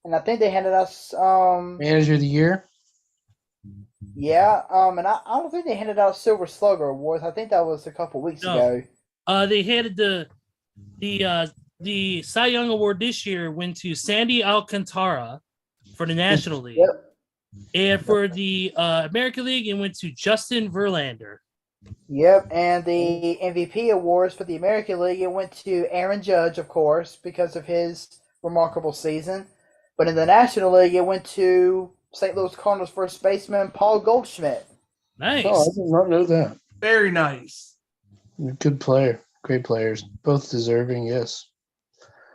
And I think they handed us Manager of the Year? Yeah, and I don't think they handed out Silver Slugger awards. I think that was a couple weeks ago. They handed the Cy Young Award this year went to Sandy Alcantara for the National League. Yep. And for the American League, it went to Justin Verlander. Yep, and the MVP awards for the American League, it went to Aaron Judge, of course, because of his remarkable season. But in the National League, it went to St. Louis Cardinals first baseman Paul Goldschmidt. Nice. Oh, I did not know that. Very nice. Good player. Great players. Both deserving, yes.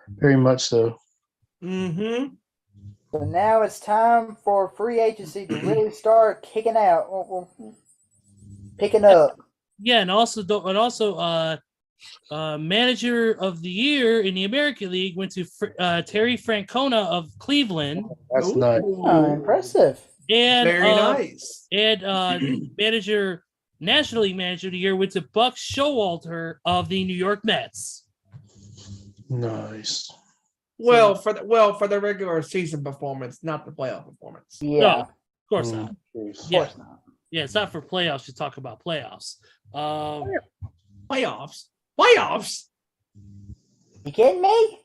Very much so. Mm-hmm. So now it's time for free agency to really start kicking out, picking up. Yeah, and also manager of the year in the American League went to Terry Francona of Cleveland. That's nice. Oh, impressive. And Very nice. And National League Manager of the Year went to Buck Showalter of the New York Mets. Nice. Well, for the regular season performance, not the playoff performance. No, Yeah, of course not. of Yeah. course not. Yeah, it's not for playoffs to talk about playoffs. Playoffs. You kidding me?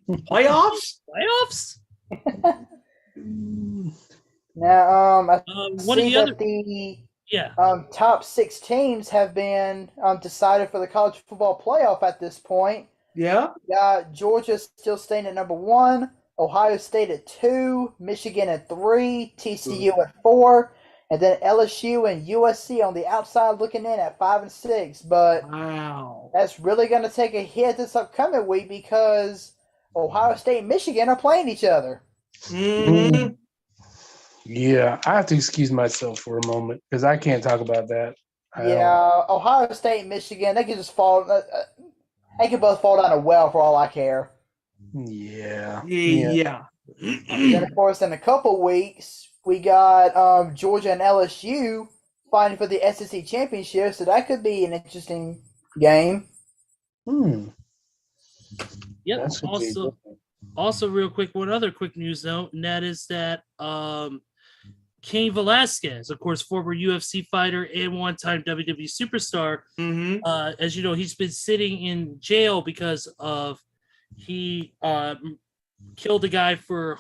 Playoffs. Playoffs? Now, I One of see the that other, the yeah, top 6 teams have been decided for the college football playoff at this point. Yeah. Got Georgia still staying at number 1, Ohio State at 2, Michigan at 3, TCU at 4, and then LSU and USC on the outside looking in at 5 and 6. But Wow. that's really going to take a hit this upcoming week because Ohio State and Michigan are playing each other. Mhm. Yeah, I have to excuse myself for a moment because I can't talk about that. Yeah, Ohio State and Michigan, they can just fall. They can both fall down a well for all I care. Yeah. Yeah. Then, of course, in a couple weeks, we got Georgia and LSU fighting for the SEC championship, so that could be an interesting game. yep. That should be different. Also, real quick, one other quick news note, and that is that Cain Velasquez, of course, former UFC fighter and one-time WWE superstar, as you know, he's been sitting in jail because of he killed a guy for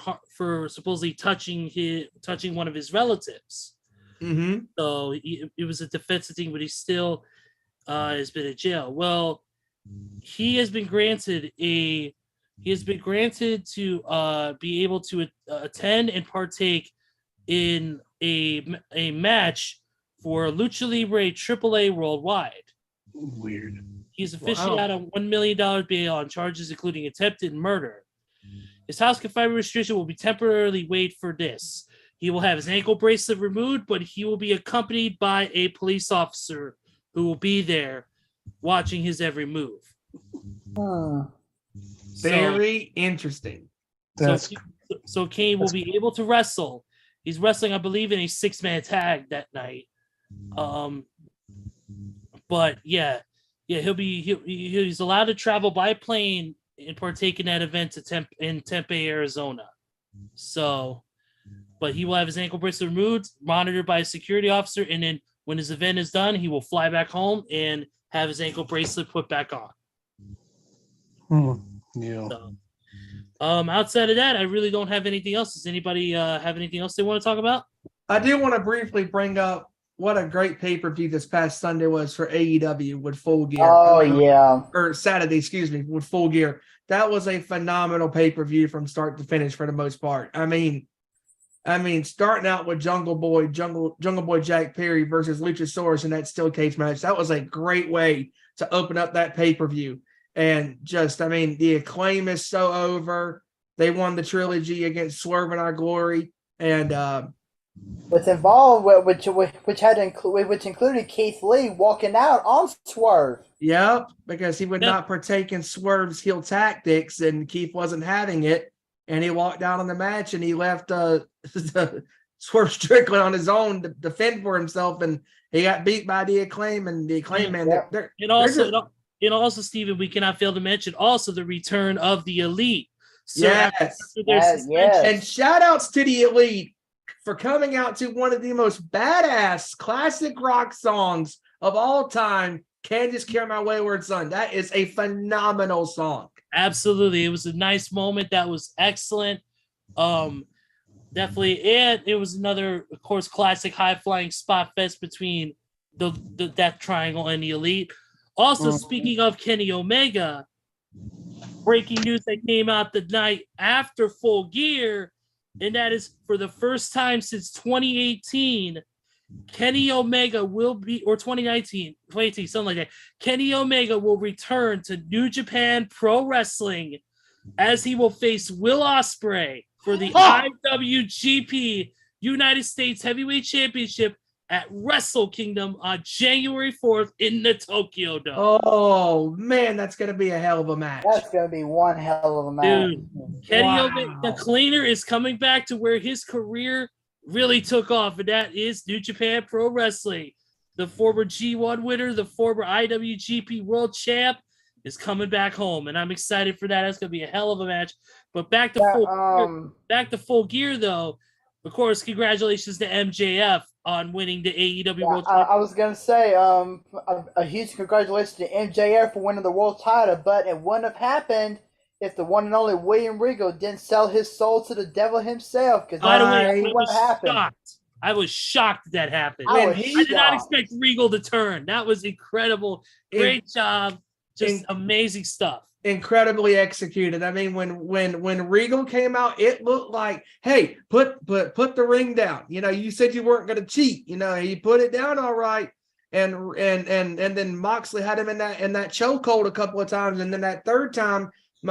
supposedly touching one of his relatives. So it was a defensive thing, but he still has been in jail. Well, he has been granted to be able to attend and partake in a match for Lucha Libre AAA worldwide. Weird. He's officially out on $1 million bail on charges including attempted murder. His house confinement restriction will be temporarily waived for this. He will have his ankle bracelet removed, but he will be accompanied by a police officer who will be there watching his every move. Very interesting. So Cain will be able to wrestle. He's wrestling, I believe, in a 6-man tag that night. But he's allowed to travel by plane and partake in that event in Tempe, Arizona. So, but he will have his ankle bracelet removed, monitored by a security officer, and then when his event is done, he will fly back home and have his ankle bracelet put back on. Yeah. So, outside of that, I really don't have anything else. Does anybody have anything else they want to talk about? I do want to briefly bring up what a great pay-per-view this past Sunday was for AEW with Full Gear. Oh, yeah. Or Saturday, excuse me, with Full Gear. That was a phenomenal pay-per-view from start to finish for the most part. I mean, starting out with Jungle Boy Jack Perry versus Luchasaurus in that steel cage match, that was a great way to open up that pay-per-view. And just, the Acclaim is so over. They won the trilogy against Swerve and Our Glory. And what's involved, which included Keith Lee walking out on Swerve. Yep, because he would not partake in Swerve's heel tactics, and Keith wasn't having it. And he walked out on the match, and he left Swerve Strickland on his own to defend for himself, and he got beat by the Acclaim, and the Acclaim, man. And also, Steven, we cannot fail to mention also the return of the Elite. So yes. And shout outs to the Elite for coming out to one of the most badass classic rock songs of all time, Can't Just Carry My Wayward Son. That is a phenomenal song. Absolutely. It was a nice moment. That was excellent. Definitely. And it was another, of course, classic high-flying spot fest between the Death Triangle and the Elite. Also, speaking of Kenny Omega, breaking news that came out the night after Full Gear, and that is for the first time since 2018, Kenny Omega will be, or 2019, something like that. Kenny Omega will return to New Japan Pro Wrestling as he will face Will Ospreay for the IWGP United States Heavyweight Championship at Wrestle Kingdom on January 4th in the Tokyo Dome. Oh, man, that's going to be a hell of a match. That's going to be one hell of a match. Dude, Kenny Omega, the cleaner, is coming back to where his career really took off, and that is New Japan Pro Wrestling. The former G1 winner, the former IWGP World Champ, is coming back home, and I'm excited for that. That's gonna be a hell of a match. But back to full gear though. Of course, congratulations to MJF on winning the AEW World Championship. I was gonna say a huge congratulations to MJF for winning the world title, but it wouldn't have happened if the one and only William Regal didn't sell his soul to the devil himself. Because By the way, I was shocked that happened. I did not expect Regal to turn. That was incredible. Great job. Just amazing stuff. Incredibly executed. I mean, when Regal came out, it looked like, hey, put the ring down. You know, you said you weren't going to cheat. You know, he put it down all right, and then Moxley had him in that chokehold a couple of times, and then that third time,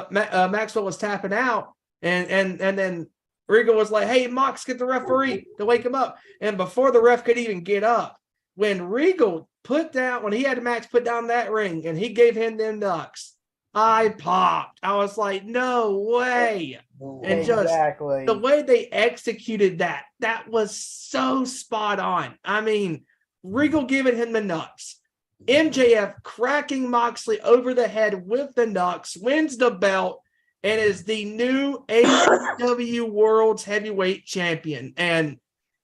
Maxwell was tapping out, and then Regal was like, hey, Mox, get the referee to wake him up, and before the ref could even get up, when Regal when he had Max put down that ring, and he gave him them ducks. I popped. I was like, no way. And just the way they executed that was so spot on. I mean, Regal giving him the nuts. MJF cracking Moxley over the head with the nuts, wins the belt, and is the new AEW World's Heavyweight Champion. And,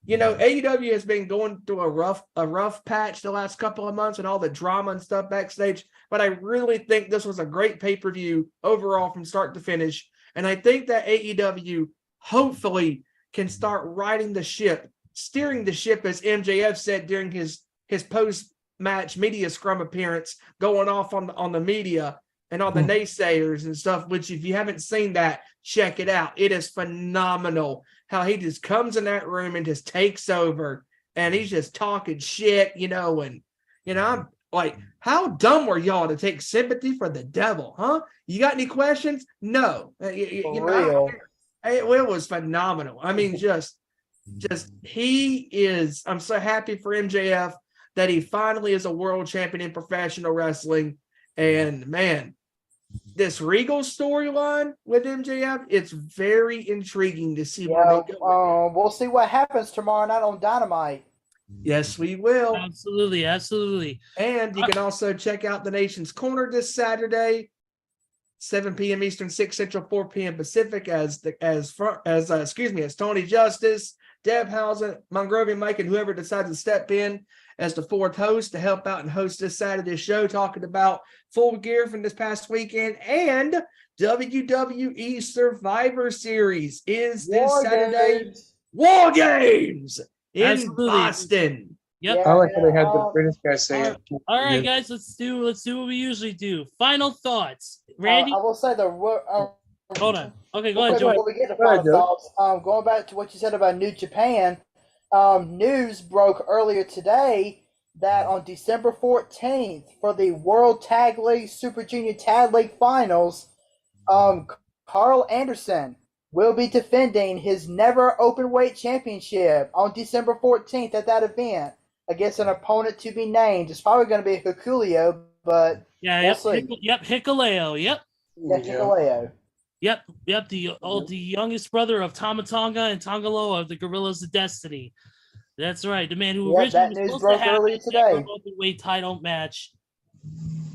you know, AEW has been going through a rough patch the last couple of months and all the drama and stuff backstage. But I really think this was a great pay-per-view overall from start to finish. And I think that AEW hopefully can start riding the ship, steering the ship, as MJF said during his post-match media scrum appearance, going off on the media and all the naysayers and stuff, which if you haven't seen that, check it out. It is phenomenal how he just comes in that room and just takes over, and he's just talking shit, you know, and, you know, I'm like, how dumb were y'all to take sympathy for the devil, huh? You got any questions? No. You know, it was phenomenal. I mean, just he is, I'm so happy for MJF that he finally is a world champion in professional wrestling. And man, this Regal storyline with MJF, it's very intriguing to see where they go. We'll see what happens tomorrow night on Dynamite. Yes, we will. Absolutely. And you can also check out The Nation's Corner this Saturday, 7 p.m. Eastern, 6 Central, 4 p.m. Pacific, as Tony Justice, Deb Housen, Mongrovian Mike, and whoever decides to step in as the fourth host to help out and host this Saturday's show, talking about Full Gear from this past weekend, and WWE Survivor Series is this Saturday. War Games in Boston. Yep. I like how they had the British guy say it. All right, guys, let's do what we usually do. Final thoughts, Randy. I will say hold on. Okay, go ahead, Joey. Before we get to final thoughts, going back to what you said about New Japan, news broke earlier today that on December 14th for the World Tag League Super Junior Tag League Finals, Carl Anderson will be defending his never openweight championship on December 14th at that event against an opponent to be named. It's probably going to be Hikuleo, but we'll see. Hikuleo. Yep. Yeah, Hikuleo. Yep. The youngest brother of Tama Tonga and Tongaloa of the Gorillas of Destiny. That's right. The man who originally was supposed to have a openweight title match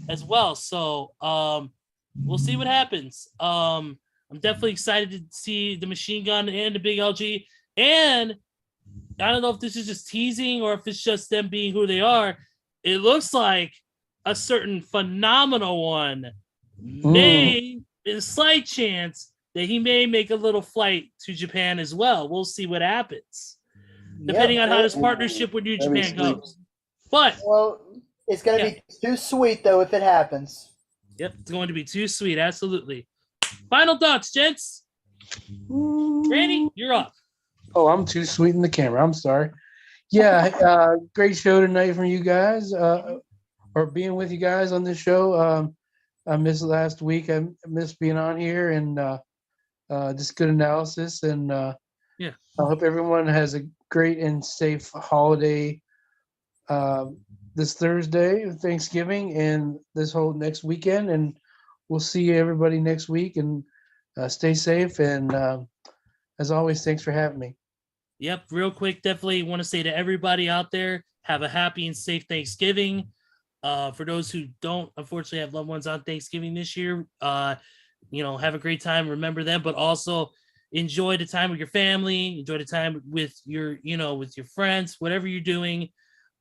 as well. So we'll see what happens. I'm definitely excited to see the Machine Gun and the Big LG. And I don't know if this is just teasing or if it's just them being who they are. It looks like a certain phenomenal one may, in a slight chance, that he may make a little flight to Japan as well. We'll see what happens, depending on how this partnership with New Japan goes. But it's going to be too sweet, though, if it happens. Yep, it's going to be too sweet. Absolutely. Final thoughts, gents. Randy, you're up. Oh, I'm too sweet in the camera. I'm sorry. Yeah, great show tonight from you guys, or being with you guys on this show. I missed last week. I missed being on here, and just good analysis. And I hope everyone has a great and safe holiday this Thursday, Thanksgiving, and this whole next weekend. And we'll see everybody next week, and stay safe. And as always, thanks for having me. Yep, real quick, definitely want to say to everybody out there, have a happy and safe Thanksgiving. For those who don't unfortunately have loved ones on Thanksgiving this year, have a great time. Remember them, but also enjoy the time with your family. Enjoy the time with with your friends, whatever you're doing.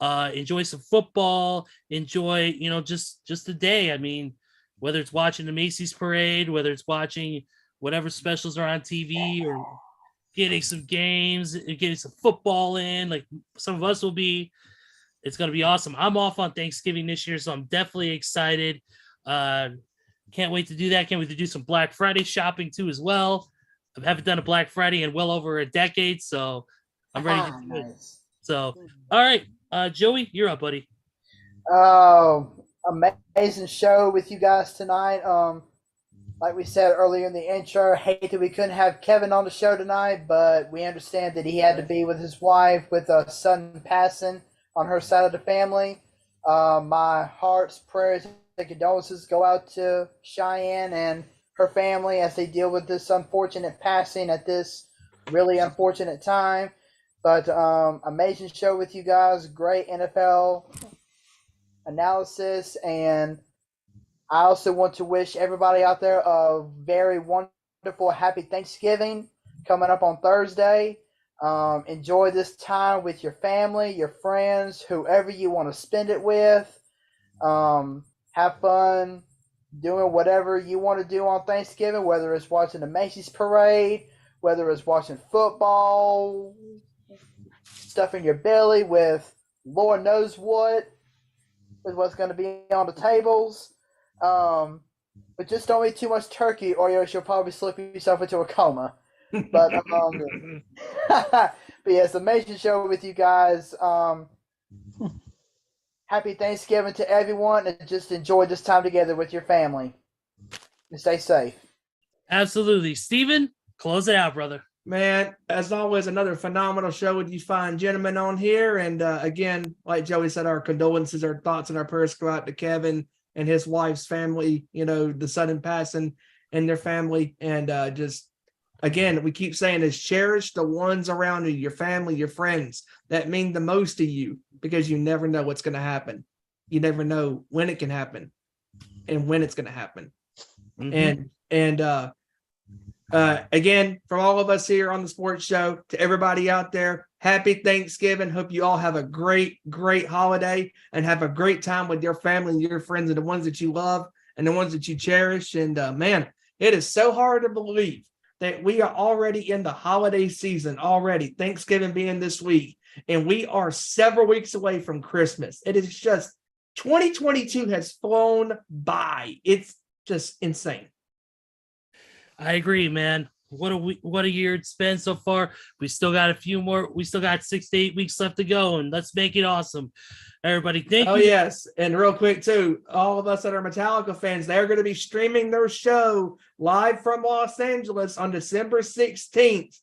Enjoy some football. Enjoy, just the day. I mean, whether it's watching the Macy's parade, whether it's watching whatever specials are on TV, or getting some games, getting some football in, like some of us will be. It's going to be awesome. I'm off on Thanksgiving this year, so I'm definitely excited. Can't wait to do that. Can't wait to do some Black Friday shopping too as well. I haven't done a Black Friday in well over a decade, so I'm ready to do it. Nice. So, all right, Joey, you're up, buddy. Oh, amazing show with you guys tonight. Like we said earlier in the intro, hate that we couldn't have Kevin on the show tonight, but we understand that he had to be with his wife with a sudden passing on her side of the family. My heart's prayers and condolences go out to Cheyenne and her family as they deal with this unfortunate passing at this really unfortunate time. But amazing show with you guys. Great NFL analysis. And I also want to wish everybody out there a very wonderful, happy Thanksgiving coming up on Thursday. Enjoy this time with your family, your friends, whoever you want to spend it with. Have fun doing whatever you want to do on Thanksgiving, whether it's watching the Macy's parade, whether it's watching football, stuffing your belly with Lord knows what, with what's going to be on the tables. But just don't eat too much turkey, or else you'll probably slip yourself into a coma. But but yeah, it's an amazing show with you guys. Happy Thanksgiving to everyone, and just enjoy this time together with your family. And stay safe. Absolutely. Steven, close it out, brother. Man, as always, another phenomenal show with you fine gentlemen on here. And again, like Joey said, our condolences, our thoughts, and our prayers go out to Kevin and his wife's family, the sudden passing and their family. And just, again, we keep saying is cherish the ones around you, your family, your friends that mean the most to you, because you never know what's going to happen. You never know when it can happen and when it's going to happen. Mm-hmm. And again, from all of us here on the sports show to everybody out there, happy Thanksgiving. Hope you all have a great, great holiday and have a great time with your family and your friends and the ones that you love and the ones that you cherish. And man, it is so hard to believe that we are already in the holiday season already, Thanksgiving being this week, and we are several weeks away from Christmas. It is just 2022 has flown by. It's just insane. I agree, man. What a year it's been so far. We still got a few more. We still got 6 to 8 weeks left to go, and let's make it awesome. Everybody, thank you. Oh, yes. And real quick, too, all of us that are Metallica fans, they're going to be streaming their show live from Los Angeles on December 16th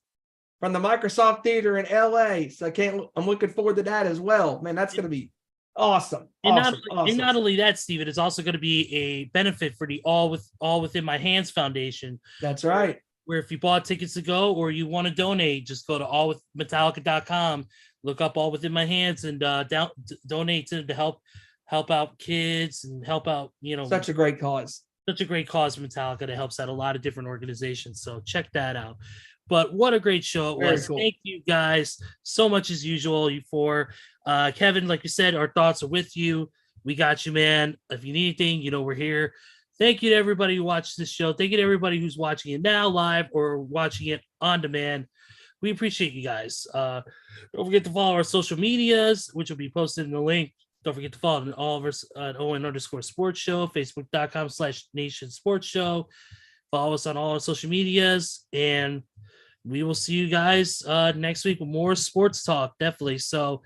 from the Microsoft Theater in LA. So I'm looking forward to that as well. Man, that's going to be awesome. And awesome. Not only that, Steven, it's also going to be a benefit for the All Within My Hands Foundation. That's right. Where if you bought tickets to go or you want to donate, just go to allwithmetallica.com, look up All Within My Hands, and donate to help out kids and help out, such a great cause. Such a great cause for Metallica that helps out a lot of different organizations. So check that out. But what a great show it was. Cool. Thank you guys so much as usual. You four. Kevin, like you said, our thoughts are with you. We got you, man. If you need anything, we're here. Thank you to everybody who watched this show. Thank you to everybody who's watching it now live or watching it on demand. We appreciate you guys. Don't forget to follow our social medias, which will be posted in the link. Don't forget to follow all of us at ON_sports show, Facebook.com/Nation Sports Show. Follow us on all our social medias, and we will see you guys next week with more sports talk, definitely. So,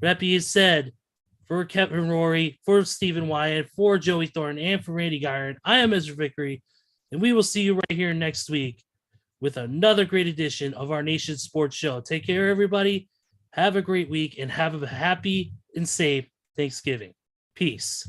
that being said, for Kevin Rory, for Stephen Wyand, for Joey Thornton, and for Randy Gyron, I am Ezra Vickery, and we will see you right here next week with another great edition of our Nation Sports Show. Take care, everybody. Have a great week, and have a happy and safe Thanksgiving. Peace.